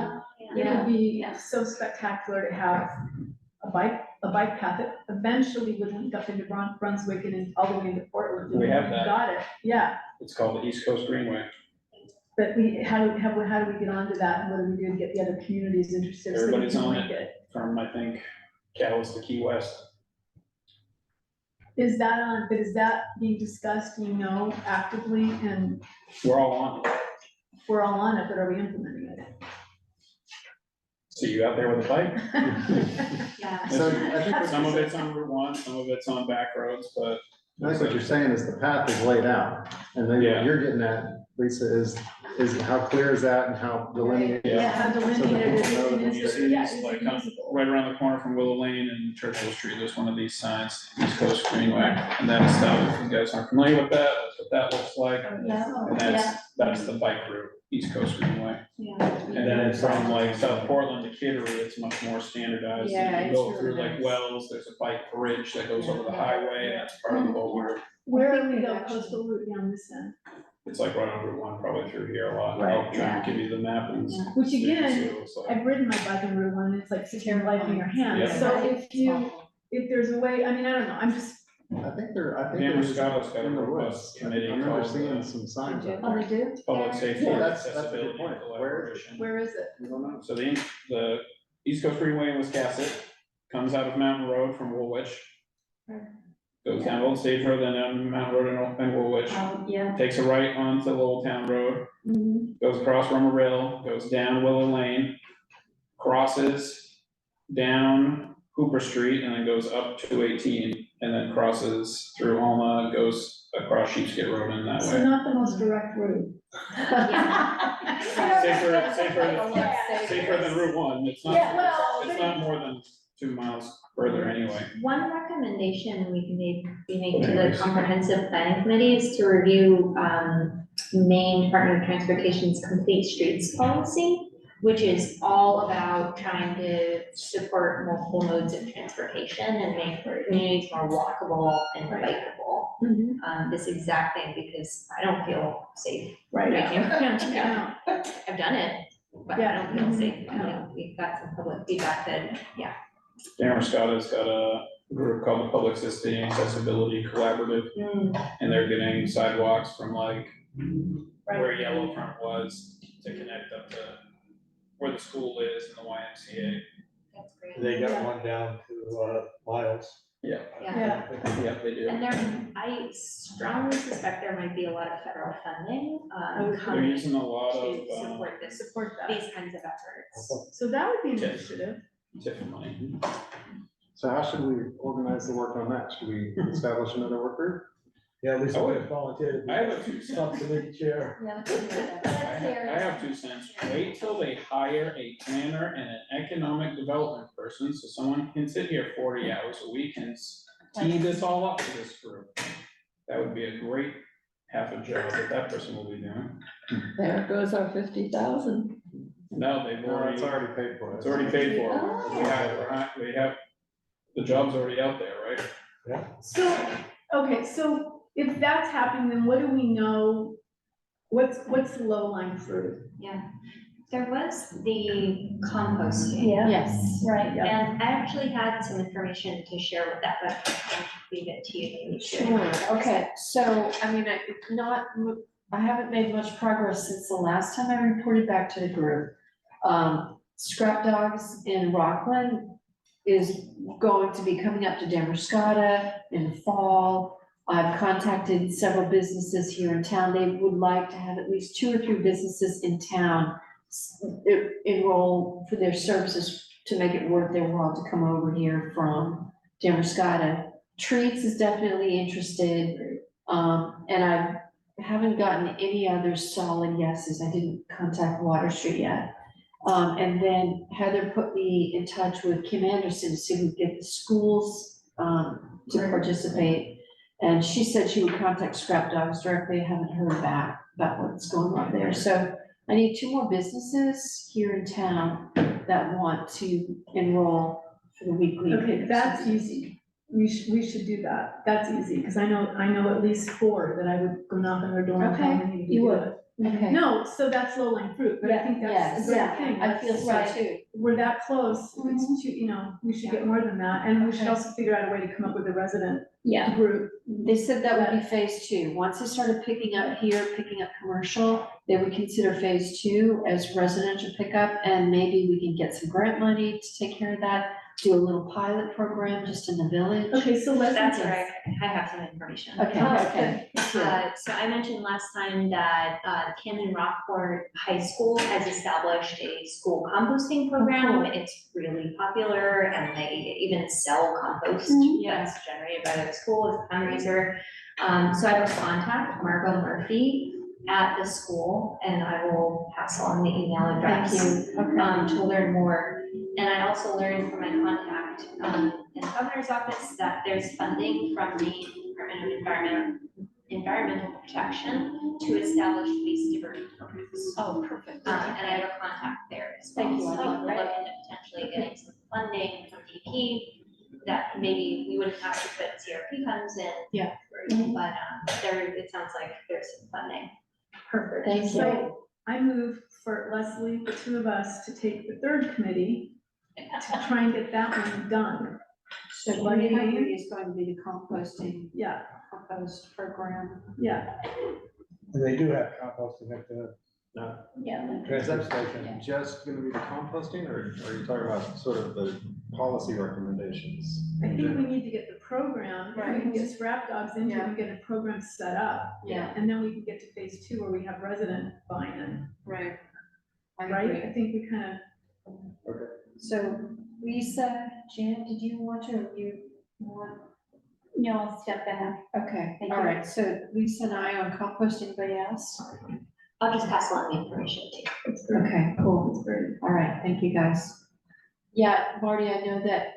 it would be so spectacular to have a bike path that eventually would link up into Brunswick and all the way into Portland. We have that. Got it, yeah, It's called the East Coast Greenway. but how do we get onto that, and what do we do to get the other communities interested? so we Everybody's can on link it? From, I think, Calais to Key West. Is that being discussed, actively, and We're all on it. we're all on it, but are we implementing it? See you out there with a bike. Yeah. So I think Some of it's on Route 1, some of it's on back roads, but I think what you're saying is the path is laid out, and then Yeah. what you're getting at, Lisa, is how clear is that and how delineated? Yeah. How So that delineated people know it that is, you it see is, yeah, these, is like, it usable? right around the corner from Willow Lane and Churchill Street, there's one of these signs, East Coast Greenway. And that's, if you guys aren't familiar with that, that's what that looks like. Yeah. And that's the bike route, East Coast Greenway. Yeah. And then from like South Portland to Kittery, it's much more standardized. Yeah, You it's go really through like nice. Wells, there's a bike bridge that goes over the highway, and that's part of the whole route. Where I are think we we've go actually- coastal route down this end? It's like right on Route 1, probably through here a lot. Right, I'll try and give you the map and. Yeah. Which so you can again, see what it looks like. I've ridden my bike on Route 1, it's like sitting your life in your hands, Yeah. so if there's a way, I mean, I don't know, I'm just, I think there, Dan there's Muscato's got a in the robust woods. committee I remember called, seeing some signs up oh, there. they do? Public Safety, Yeah, that's a good Accessibility, point. and Where is it? Collaboration. Where is it? You don't know? So the East Coast Greenway in Wiscasset comes out of Mountain Road from Woolwich. Goes down Old Stage Road, then down Mountain Road and Woolwich, Yeah. takes a right onto Little Town Road, Mhm. goes across Rummer Rill, goes down Willow Lane, crosses down Hooper Street, and then goes up 218, and then crosses through Alma, goes across Sheepshead Road in that So way. not the most direct route. Yeah. Safer than Route 1, it's Yeah, well, not, it's not more than 2 miles further anyway. One recommendation we can make to the comprehensive planning committee is to review, Maine Department of Transportation's Complete Streets policy, which is all about trying to support multiple modes of transportation and make communities more walkable and bikeable. Mhm. This exact thing, because I don't feel safe Right. biking around here. Yeah. I've done it, but I don't feel safe. I mean, we've got some public feedback that, yeah. Damerscotta's got a group called the Public Safety and Accessibility Collaborative, and they're getting sidewalks from like where Yellowfront was to connect up to where the school is and the YMCA. That's great. They got one down to, Miles. Yeah. Yeah. Yeah, they do. And I strongly suspect there might be a lot of federal funding, They're coming using a lot to of, support this, Support that. these kinds of efforts. So that would be an Yeah. initiative. TIF money. So how should we organize the work on that? Should we establish another work group? Yeah, at least I I would- would volunteer. I have a 2 cents. Subcommittee chair. Yeah, let's do that. I have 2 cents. Wait till they hire a planner and an economic development person, so someone can sit here 40 hours a week and tee this all up for this group. That would be a great half a job that person will be doing. There goes our 50,000. No, they've No, already, it's already paid for. it's already paid for. Oh. We have, the job's already out there, right? So, okay, so if that's happening, then what do we know? What's the low-lying fruit? There was the composting. Yes. Right, Yeah. and I actually had some information to share with that, but I'll leave it to you. Sure, okay, so, I mean, I haven't made much progress since the last time I reported back to the group. Scrap Dogs in Rockland is going to be coming up to Damerscotta in the fall. I've contacted several businesses here in town, they would like to have at least 2 or 3 businesses in town enroll for their services to make it worth their while to come over here from Damerscotta. Treats is definitely interested, and I haven't gotten any other solid yeses, I didn't contact Water Street yet. And then Heather put me in touch with Kim Anderson to see if we could get the schools, to participate. And she said she would contact Scrap Dogs directly, I haven't heard back about what's going on there, so I need 2 more businesses here in town that want to enroll for the weekly. Okay, that's easy. We should do that. That's easy, because I know at least 4 that I would go knock on their door and tell them they need to you do would. it. Okay. No, so that's low-lying fruit, but I think that's a good thing. I feel so That's- too. We're that close, it's too, we should get more than that, and we should Okay. also figure out a way to come up with a resident Yeah, group. They said that would be phase 2. Once they started picking up here, picking up commercial, they would consider phase 2 as residential pickup, and maybe we can get some grant money to take care of that, do a little pilot program just in the village. Okay, so let's. That's where I have some information. Okay, okay. So I mentioned last time that, Camden Rockport High School has established a school composting program. It's really popular and they even sell compost that's generated by the school as a fundraiser. So I will contact Margot Murphy at the school and I will pass on the email address. Thank you. Okay. To learn more. And I also learned from my contact, in the governor's office that there's funding from the Department of Environmental Protection to establish waste diversion programs. Oh, perfect. And I have a contact there as well. Thank you, So Ellen. we're looking at potentially getting some funding from DP that maybe we wouldn't have to put CRP funds in. Yeah. But, it sounds like there's some funding. Perfect. Thank you. So I move for Leslie, the 2 of us, to take the 3rd committee to try and get that one done. So What do you mean? is going to be the composting, Yeah, compost program. yeah. And they do have composting at the yeah. transfer station. Just gonna be the composting, or are you talking about sort of the policy recommendations? I think we need to get the program, if we can get Scrap Dogs into it and get a program set up. Yeah. And then we can get to phase 2 where we have resident buy-in, Right. I right? agree. I think we kind of, So Lisa, Jan, did you want to, or you want? No, I'll step back. Okay, Thank all you. right, so Lisa and I on compost, anybody else? I'll just pass along the information to you. It's great. Okay, cool. It's great. All right, thank you, guys. Yeah, Marty, I know that,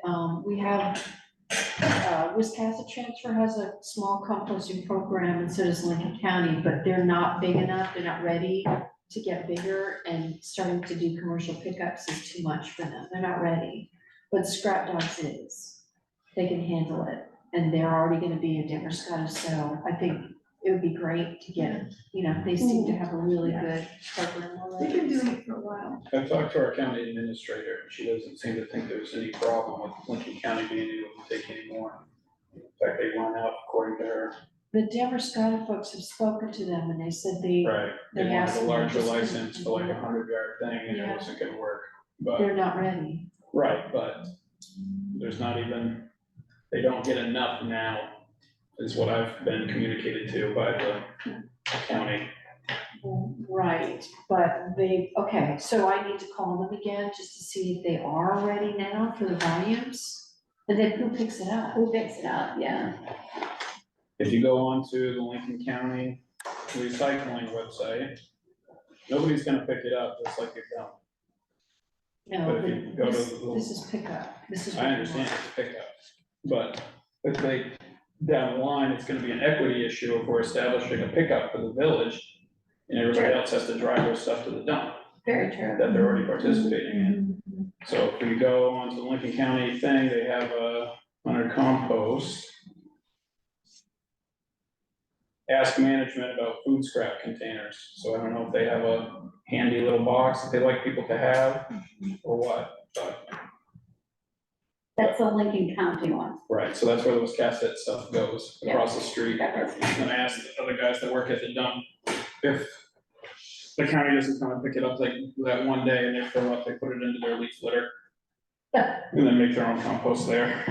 we have, Wiscasset Transfer has a small composting program, and so does Lincoln County, but they're not big enough, they're not ready to get bigger, and starting to do commercial pickups is too much for them, they're not ready. But Scrap Dogs is, they can handle it, and they're already gonna be in Damascus, so I think it would be great to get, they seem to have a really good program They've already. been doing it for a while. I've talked to our county administrator, and she doesn't seem to think there's any problem with Lincoln County being able to take any more. In fact, they run out according to her. The Damascus folks have spoken to them, and they said Right, they They wanted asked a me larger just to- license for like 100-yard thing, and it Yeah. wasn't gonna work, but, they're not ready. right, but there's not even, they don't get enough now, is what I've been communicated to by the county. Right, but okay, so I need to call them again just to see if they are ready now for the volumes? And then who picks it up? Who picks it up, yeah. If you go onto the Lincoln County recycling website, nobody's gonna pick it up just like you're done. No, But if you go but to this, the- this is pickup, this is. I understand it's a pickup, but if they, down the line, it's gonna be an equity issue if we're establishing a pickup for the village, and everybody else has to drive their stuff to the dump Very true. that they're already participating in. So if we go onto the Lincoln County thing, they have under compost. Ask management about food scrap containers, so I don't know if they have a handy little box that they like people to have, or what, but. That's the Lincoln County one. Right, so that's where the Wiscasset stuff goes, across the street. That goes. And I asked the other guys that work at the dump, if the county doesn't come and pick it up like that one day and they fill up, they put it into their leaf litter. And then make their own compost there.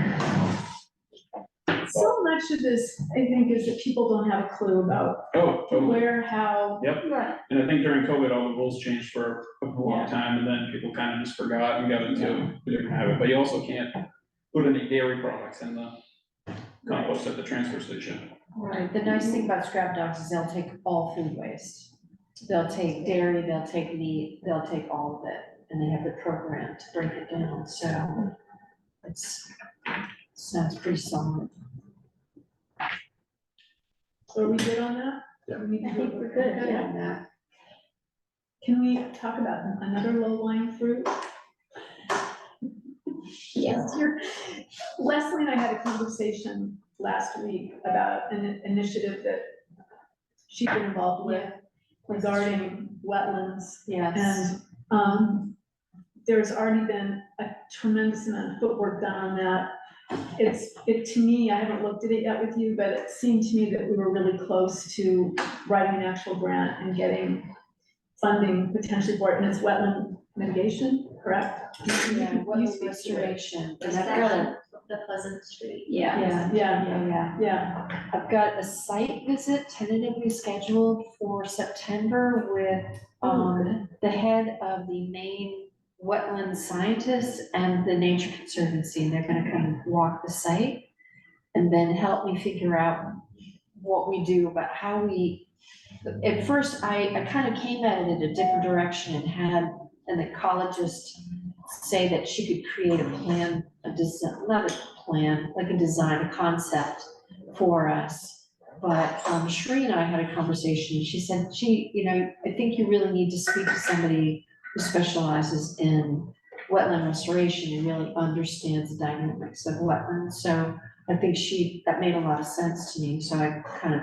So much of this, I think, is that people don't have a clue about Oh, totally. where, how. Yep. Right. And I think during COVID, all the rules changed for a long Yeah. time, and then people kind of just forgot and got into a different habit, but you also can't put any dairy products in the compost at the transfer station. Right, the nice thing about Scrap Dogs is they'll take all food waste. They'll take dairy, they'll take meat, they'll take all of it, and they have the program to break it down, so sounds pretty solid. So are we good on that? Yeah. We need to I think go- we're good, okay. yeah. On that. Can we talk about another low-lying fruit? Yes. Leslie and I had a conversation last week about an initiative that she'd been involved with regarding wetlands. Yes, And, there's already been a tremendous amount of footwork done on that. To me, I haven't looked at it yet with you, but it seemed to me that we were really close to writing an actual grant and getting funding potentially for it, and it's wetland mitigation, correct? yeah, You wetland speak to it. restoration, and Is I've that got a, the Pleasant Street? Yeah. yeah, Yeah, yeah, I've got a site visit tentatively scheduled for September with, the head of the Maine wetland scientists and the Nature Conservancy. They're gonna come and walk the site and then help me figure out what we do about how we, at first, I kind of came at it in a different direction and had an ecologist say that she could create a plan, not a plan, like a design, a concept for us. But Sheree and I had a conversation, and she said, I think you really need to speak to somebody who specializes in wetland restoration and really understands the dynamics of wetlands. So I think that made a lot of sense to me, so I kind of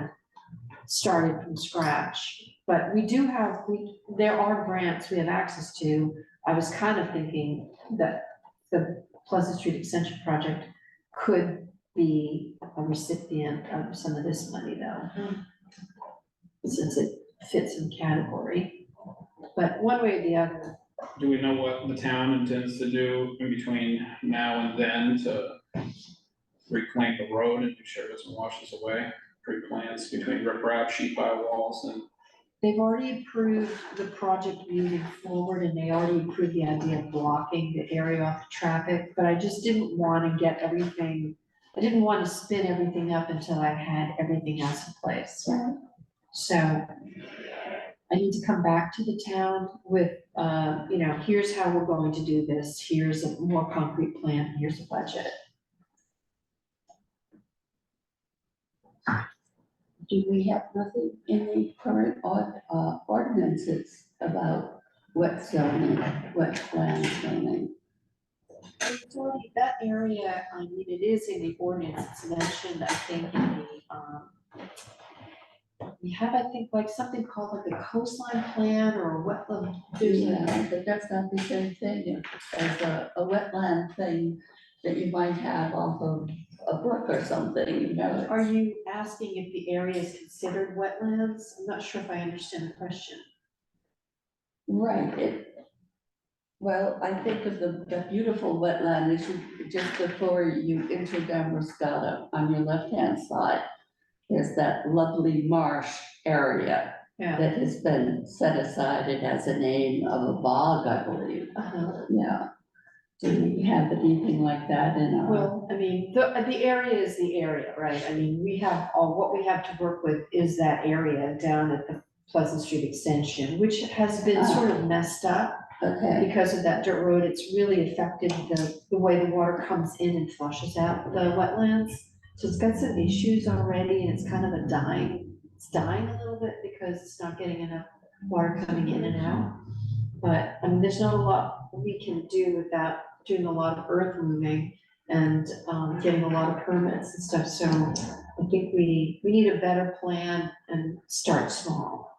started from scratch. But there are grants we have access to. I was kind of thinking that the Pleasant Street Extension Project could be a recipient of some of this money though, since it fits in category. But one way or the other, Do we know what the town intends to do in between now and then to reclaim the road and make sure it doesn't wash us away? Pre-plans between riprap, sheet pile walls, and they've already approved the project moving forward, and they already approved the idea of blocking the area off traffic, but I just didn't want to get everything, I didn't want to spin everything up until I had everything else in place. So I need to come back to the town with, here's how we're going to do this, here's a more concrete plan, here's a budget. Do we have nothing in the current ordinances about wet zoning, wetland zoning? It's already, that area, I mean, it is in the ordinance, it's mentioned, I think, in we have, I think, like something called like a coastline plan or a wetland. Yeah, but that's not the same thing as a wetland thing that you might have off of a brook or something, you know? Are you asking if the area is considered wetlands? I'm not sure if I understand the question. Right, well, I think of the beautiful wetland is just before you enter Damascata on your left-hand side. There's that lovely marsh area Yeah. that has been set aside. It has a name of a bog, I believe. Yeah. Do we have anything like that in our? Well, I mean, the area is the area, right? I mean, what we have to work with is that area down at the Pleasant Street Extension, which has been sort of messed up. Okay, Because of that dirt road, it's really affected the way the water comes in and flushes out the wetlands. So it's got some issues already, and it's kind of it's dying a little bit because it's not getting enough water coming in and out. But, I mean, there's not a lot we can do without doing a lot of earth moving and getting a lot of permits and stuff. So I think we need a better plan and start small.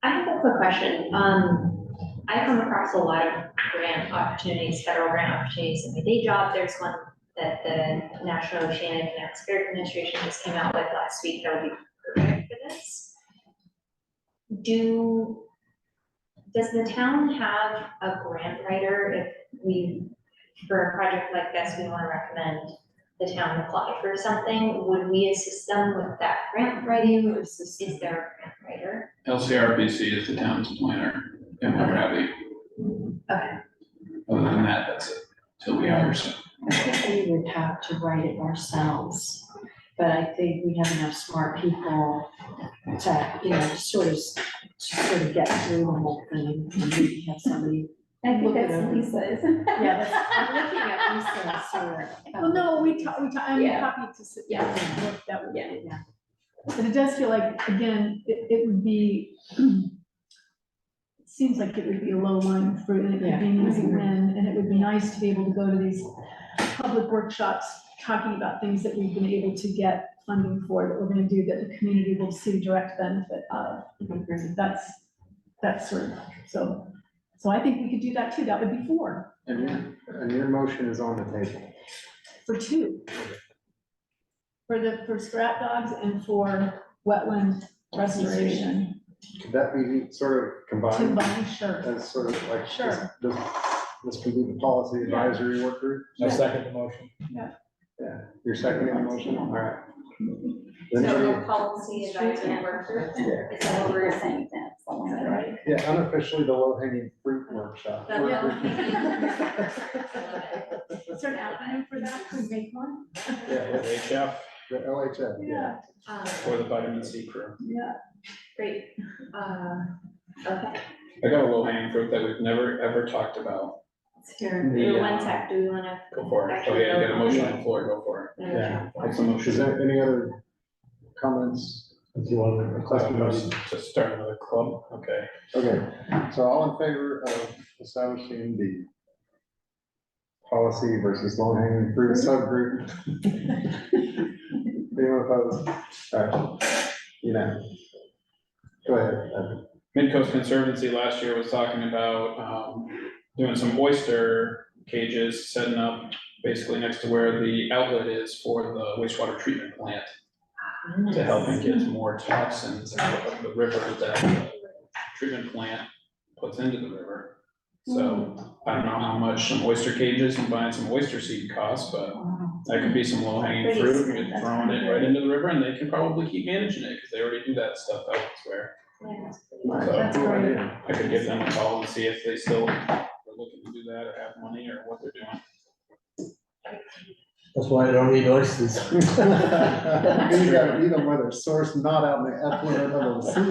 I have a quick question. I come across a lot of grant opportunities, federal grant opportunities in my day job. There's one that the National Oceanic and Atmospheric Administration just came out with last week that would be perfect for this. Does the town have a grant writer if for a project like this, we want to recommend the town apply for something? Would we assist them with that grant writing? Is there a grant writer? LCRPC is the town's planner, and we're happy. Okay. Other than that, that's it, till we hire someone. I think we would have to write it ourselves, but I think we have enough smart people to, to sort of get through the whole thing, and maybe have somebody. I think Look it that's over. Lisa, isn't it? Yeah, I'm looking at Lisa, so. Well, no, I'm Yeah. happy to sit down and look that way. Yeah. But it does feel like, again, it would be, it seems like it would be a low lying fruit, and it would be an easy win, and it would be nice to be able to go to these public workshops, talking about things that we've been able to get funding for, that we're gonna do, that the community will see direct benefit of. That's sort of, so I think we could do that too. That would be 4, And your motion is on the table. for 2. For scrap dogs and for wetland restoration. Could that be sort of combined Combined, sure. as sort of like? Sure. This could be the policy advisory work group? I second the motion. Yeah, you're seconding the motion, all right. Then So we- policy advisory work group? Yeah. Is that what we're saying? saying that, so I'm right. Yeah, unofficially the low hanging fruit workshop. The low-hanging Is there an acronym for that? Could we make one? Yeah, HF the LHF, yeah. or the vitamin C crew. Yeah. Great, okay. I got a low hanging fruit that we've never, ever talked about. Here, The, one sec, do we wanna? Go for it. Actually, Okay, I got a go. motion on the floor, go for it. Yeah. What's the Is motion? there any other comments? If you want to. To start another club, okay. Okay, so all in favor of establishing the policy versus low hanging fruit subgroup? Anyone opposed? All right, go ahead. Midcoast Conservancy last year was talking about, doing some oyster cages, setting up basically next to where the outlet is for the wastewater treatment plant, to help it get more toxins out of the river that the treatment plant puts into the river. So I don't know how much some oyster cages and buying some oyster seed costs, but that could be some low hanging fruit, and you're throwing it right into the river, and they can probably keep managing it, because they already do that stuff elsewhere. So That's great. I could give them a call and see if they still are looking to do that, or have money, or what they're doing. That's why I don't eat oysters. You gotta eat them where they're sourced, not out in the effluent of the sea.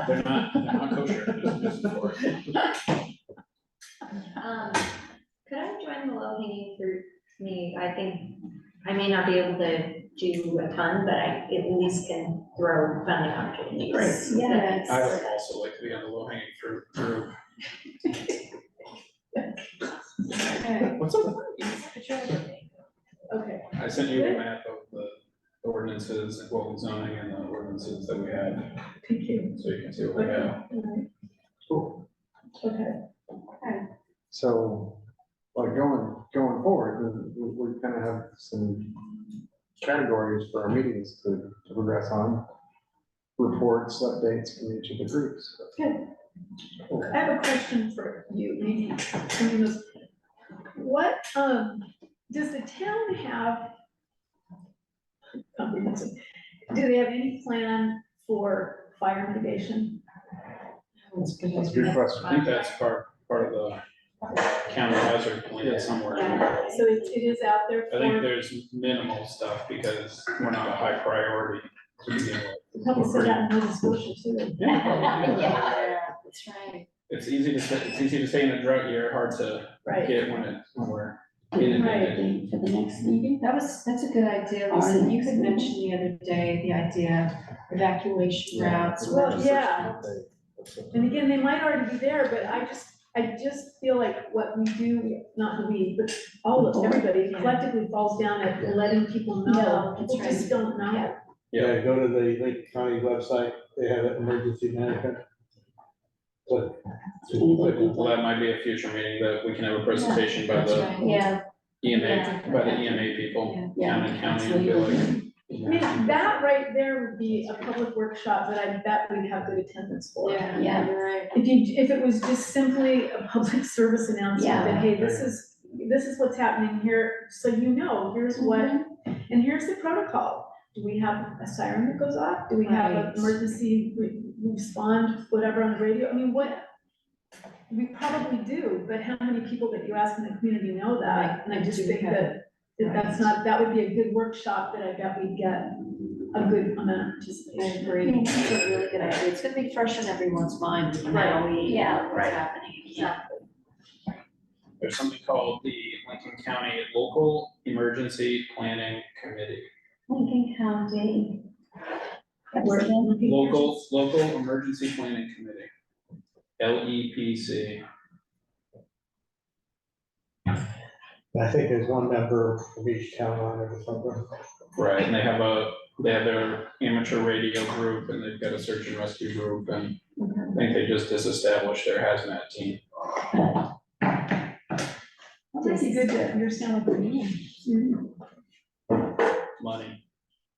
They're not kosher, just for Could I join the low hanging fruit? Me, I think, I may not be able to do a ton, but I at least can throw funding opportunities. Right. Yes. I would also like to be on the low hanging fruit group. What's up? Okay, I sent you a map of the ordinances, well, zoning and the ordinances that we have, thank you. so you can see what we have. Cool. Okay, So, like going forward, we kind of have some categories for our meetings to progress on. Reports, updates from each of the groups. good. I have a question for you, maybe, something was, what, does the town have comprehensive, do they have any plan for fire mitigation? That's a good question. I think that's part of the county hazard plan somewhere. So it is out there I think for, there's minimal stuff because we're not a high priority to begin with. probably said that in Nova Scotia too. Yeah, that's right. It's easy to say in a drought year, hard to Right, get when we're Right, inundated. for the next meeting? That's a good idea, Lisa. You had mentioned the other day, the idea of evacuation routes. well, yeah, and again, they might already be there, but I just feel like what we do, not we, but everybody collectively falls down at letting people know. No, People that's just don't know. Yeah, go to the Lake County website, they have emergency management. But, Well, that might be a future meeting that we can have a presentation by That's the right. Yeah, EMA, by the EMA people, Yeah. town and county, and be like. I mean, that right there would be a public workshop that I bet we'd have good attendance for. Yeah. You're right. If it was just simply a public service announcement Yeah. that, hey, this is what's happening here, so you know, here's what, and here's the protocol. Do we have a siren that goes off? Do we have an Right. emergency respond, whatever on the radio? I mean, what? We probably do, but how many people that you ask in the community know that? And I just Do think have that that's not, that would be a good workshop that I bet we'd get a good amount of I participation. agree. It's a really good idea. It's gonna be fresh in everyone's mind, how we, Yeah, what's right. happening. Exactly. There's something called the Lincoln County Local Emergency Planning Committee. Lincoln County. What's it? Local Emergency Planning Committee, LEPC. I think there's one member of each town on it or something. Right, and they have their amateur radio group, and they've got a search and rescue group, and I think they just disestablished their hazmat team. It's good to understand what they're doing. Money,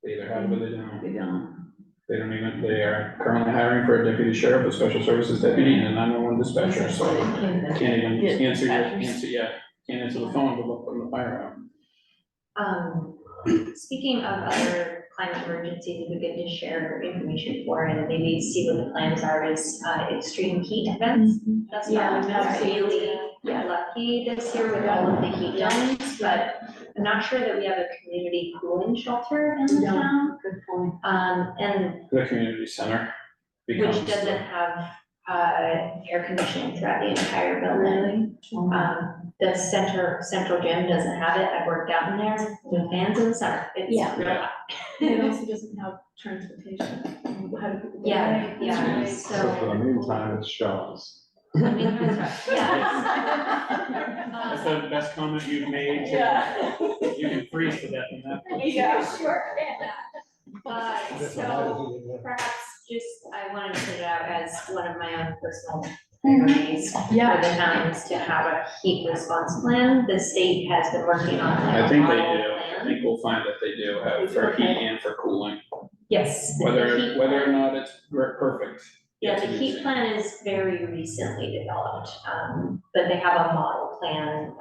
they either have it or they don't. They don't. They are currently hiring for a deputy sheriff, a special services deputy, and a 911 dispatcher, so can't even answer can't answer the phone, but look from the fire out. Speaking of other climate emergencies, we get to share information for and maybe see what the plans are is extreme heat events. Thus far, we've been really lucky this year with all of the heat domes, but I'm not sure that we have a community cooling shelter in the No. town. Good point. And The community center becomes. which doesn't have air conditioning throughout the entire building. The central gym doesn't have it. I've worked out in there with fans in the summer. It's Yeah. real hot. It also doesn't have transportation. How do people? get Yeah, there? yeah, So for the so. meantime, it's shells. I mean, that's right, yeah. That's the best comment you've made. Yeah. You can freeze to death in that. Yeah. Sure. So perhaps just, I wanted to put it out as one of my own personal priorities for Yeah, the town is to have a heat response plan. The state has been working on like I a think they model do, I plan. think we'll find that they do have for heat and for cooling, Yes. the whether heat or plan- not it's perfect. Yeah, the yet to be heat seen. plan is very recently developed, but they have a model plan,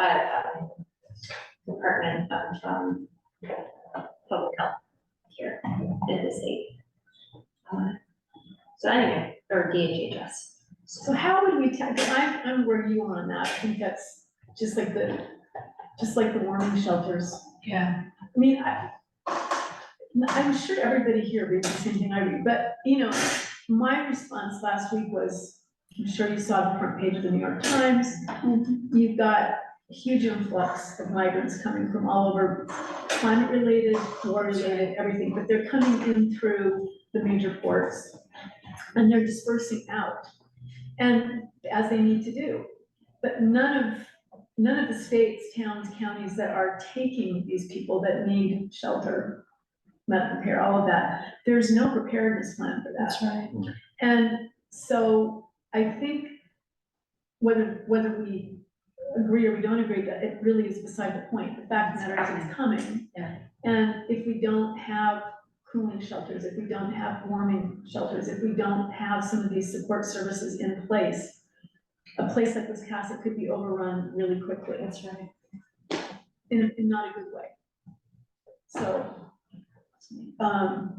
Department of, Public Health here in the state. So anyway, or DHHS. so how would we, I'm where you are on that, I think that's just like the warming shelters. Yeah. mean, I'm sure everybody here reads the same thing I read, but, you know, my response last week was, I'm sure you saw the front page of the New York Times. You've got a huge influx of migrants coming from all over, climate-related, war-related, everything, but they're coming in through the major ports, and they're dispersing out, and as they need to do. But none of the states, towns, counties that are taking these people that need shelter, medical care, all of that, there's no preparedness plan for that. That's right. And so I think whether we agree or we don't agree, that it really is beside the point. The fact of the matter is it's coming. Yeah. And if we don't have cooling shelters, if we don't have warming shelters, if we don't have some of these support services in place, a place like Wiscasset could be overrun really quickly. That's right. In not a good way. So, I'm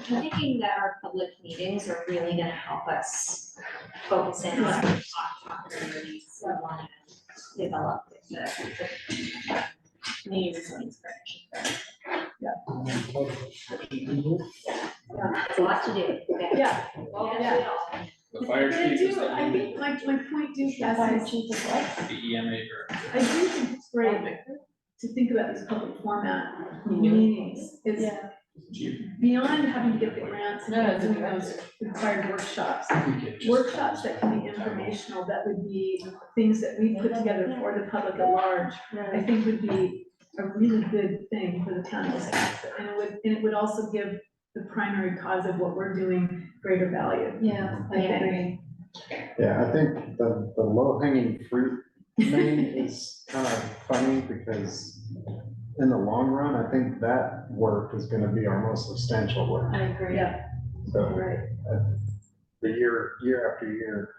thinking that our public meetings are really gonna help us focus in on top priorities we wanna develop with the community resilience partnership. It's a lot to do. yeah, Well, Yeah. do it all. The fire but I chief is do, I think my point, Duke, the EMA director. I do think it's great to think about these public format meetings, is beyond having to get the grants and doing those required workshops. Workshops that can be informational, that would be things that we put together for the public at large, I think would be a really good thing for the town of Wisconsin. And it would also give the primary cause of what we're doing greater value. Yeah, I agree. Yeah, I think the low hanging fruit thing is kind of funny because in the long run, I think that work is gonna be our most substantial work. I agree. Yeah. So Right. the year after year,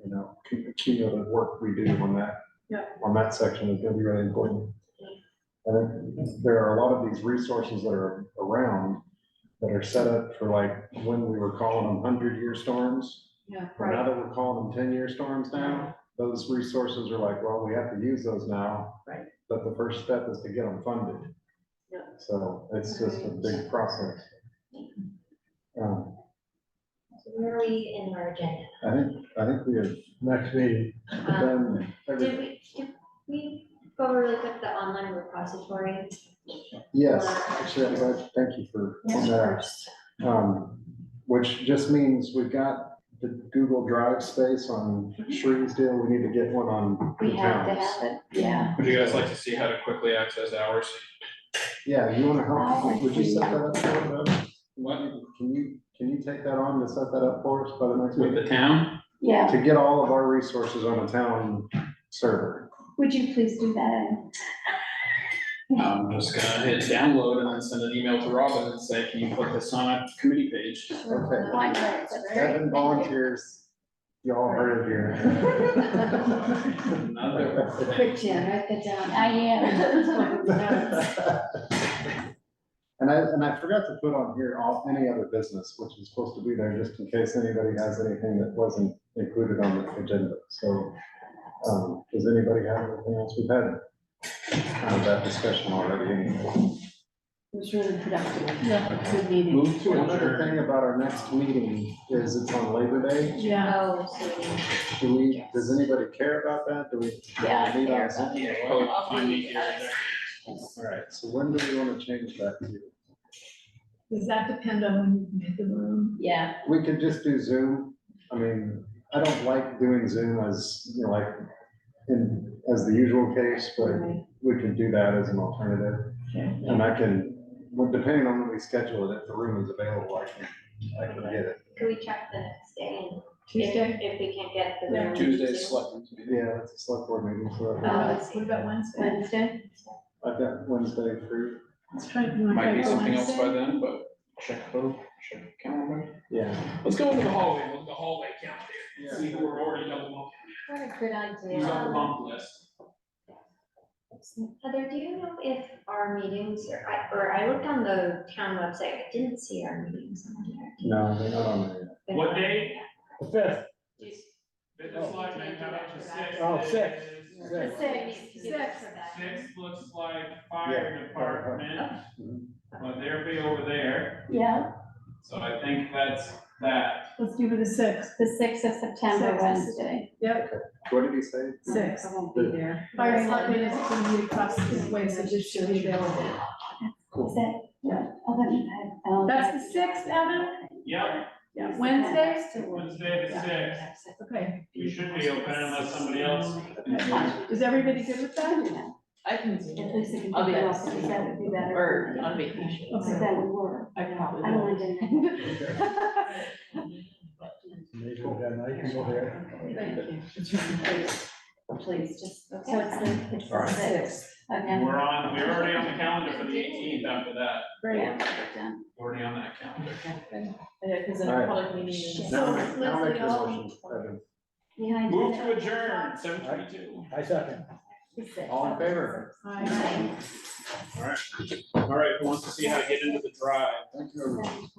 you know, cumulative work we do on that. Yeah. On that section is gonna be really important. And there are a lot of these resources that are around that are set up for like when we were calling them 100-year storms. Yeah, Well, now that we're calling them 10-year storms now, those resources are like, well, we have to use those now. Right. But the first step is to get them funded. Yeah. So it's just a big process. So where are we in our agenda? I think we have Next meeting. done everything. Did we go over really quick the online repository? Yes, actually, I'm glad, thank you for pointing that out. Which just means we've got the Google Drive space on Shrevesdale, we need to get one on the We have to towns. have it, yeah. Would you guys like to see how to quickly access ours? Yeah, you wanna help, Oh, would you set that up for us? What, Can you take that on to set that up for us by the next with meeting? the town? Yeah, To get all of our resources on a town server. would you please do that? I'm just gonna hit download and then send an email to Robin and say, can you put this on a committee page? Okay. Why not? That's great. 7 volunteers, y'all heard it here. Another. Quick, Jan, write that down. I am. And I forgot to put on here any other business, which is supposed to be there just in case anybody has anything that wasn't included on the agenda. So, does anybody have anything else? We've had kind of that discussion already anyway. It was really productive. Yeah. Good meeting. Move to One other adjourn. thing about our next meeting is it's on Labor Day. Yeah. Oh, so Does anybody care about that? Do we? Yeah, I meet on care about Zoom? Yeah, well, find me here. All right, so when do we want to change that to? Does that depend on when you can get the room? Yeah, We could just do Zoom. I mean, I don't like doing Zoom as, you know, like, as the usual case, but we could do that as an alternative. And I can, well, depending on when we schedule it, if the room is available, I can get it. can we check the next day and Tuesday? if we can't get the. Yeah. room Tuesday's to- selectment meeting. Yeah, it's a select board meeting, so What about Wednesday? Wednesday? I've got Wednesday free. Let's try, you wanna Might try be for something else by Wednesday? then, but check the calendar. Yeah. Let's go into the hallway, look at the hallway count there. See who we're already double booked. What a good Who's on the idea. bump list? Heather, do you know if our meetings, or I looked on the town website, I didn't see our meetings on there. No, they're not on there yet. What day? The fifth. Fifth is like, man, how about the sixth? Oh, sixth. Six. Six looks like fire department, but they'll be over there, Yeah, so I think that's that. Let's do it the sixth. the sixth of September, Sixth. Wednesday. Yep, What did he say? six. I won't be there. Fire selectman is going to be across his way, so this should be available. Is that, oh, that means I have. That's the sixth, Evan? Yep, Yeah, Wednesday? Wednesday the sixth, Okay. we should be open unless somebody else. Is everybody good with that? I can do At it. least it can I'll be be off. better, because that would be better. Or on vacation. Okay. That would work. I probably I don't will. mind doing Maybe we'll have night people here. Please, just, so it's All the right. sixth. Okay. We're already on the calendar for the 18th after that, Great. Yeah, done. already on that calendar. Yeah, cause then All right. public meeting is. Now, So, now make Leslie, your all- motion, Evan. Yeah, I Move did to it. adjourn, 7:22. I second. The sixth. All in favor? Aye. All right, who wants to see how to get into the drive? Thank you, everyone.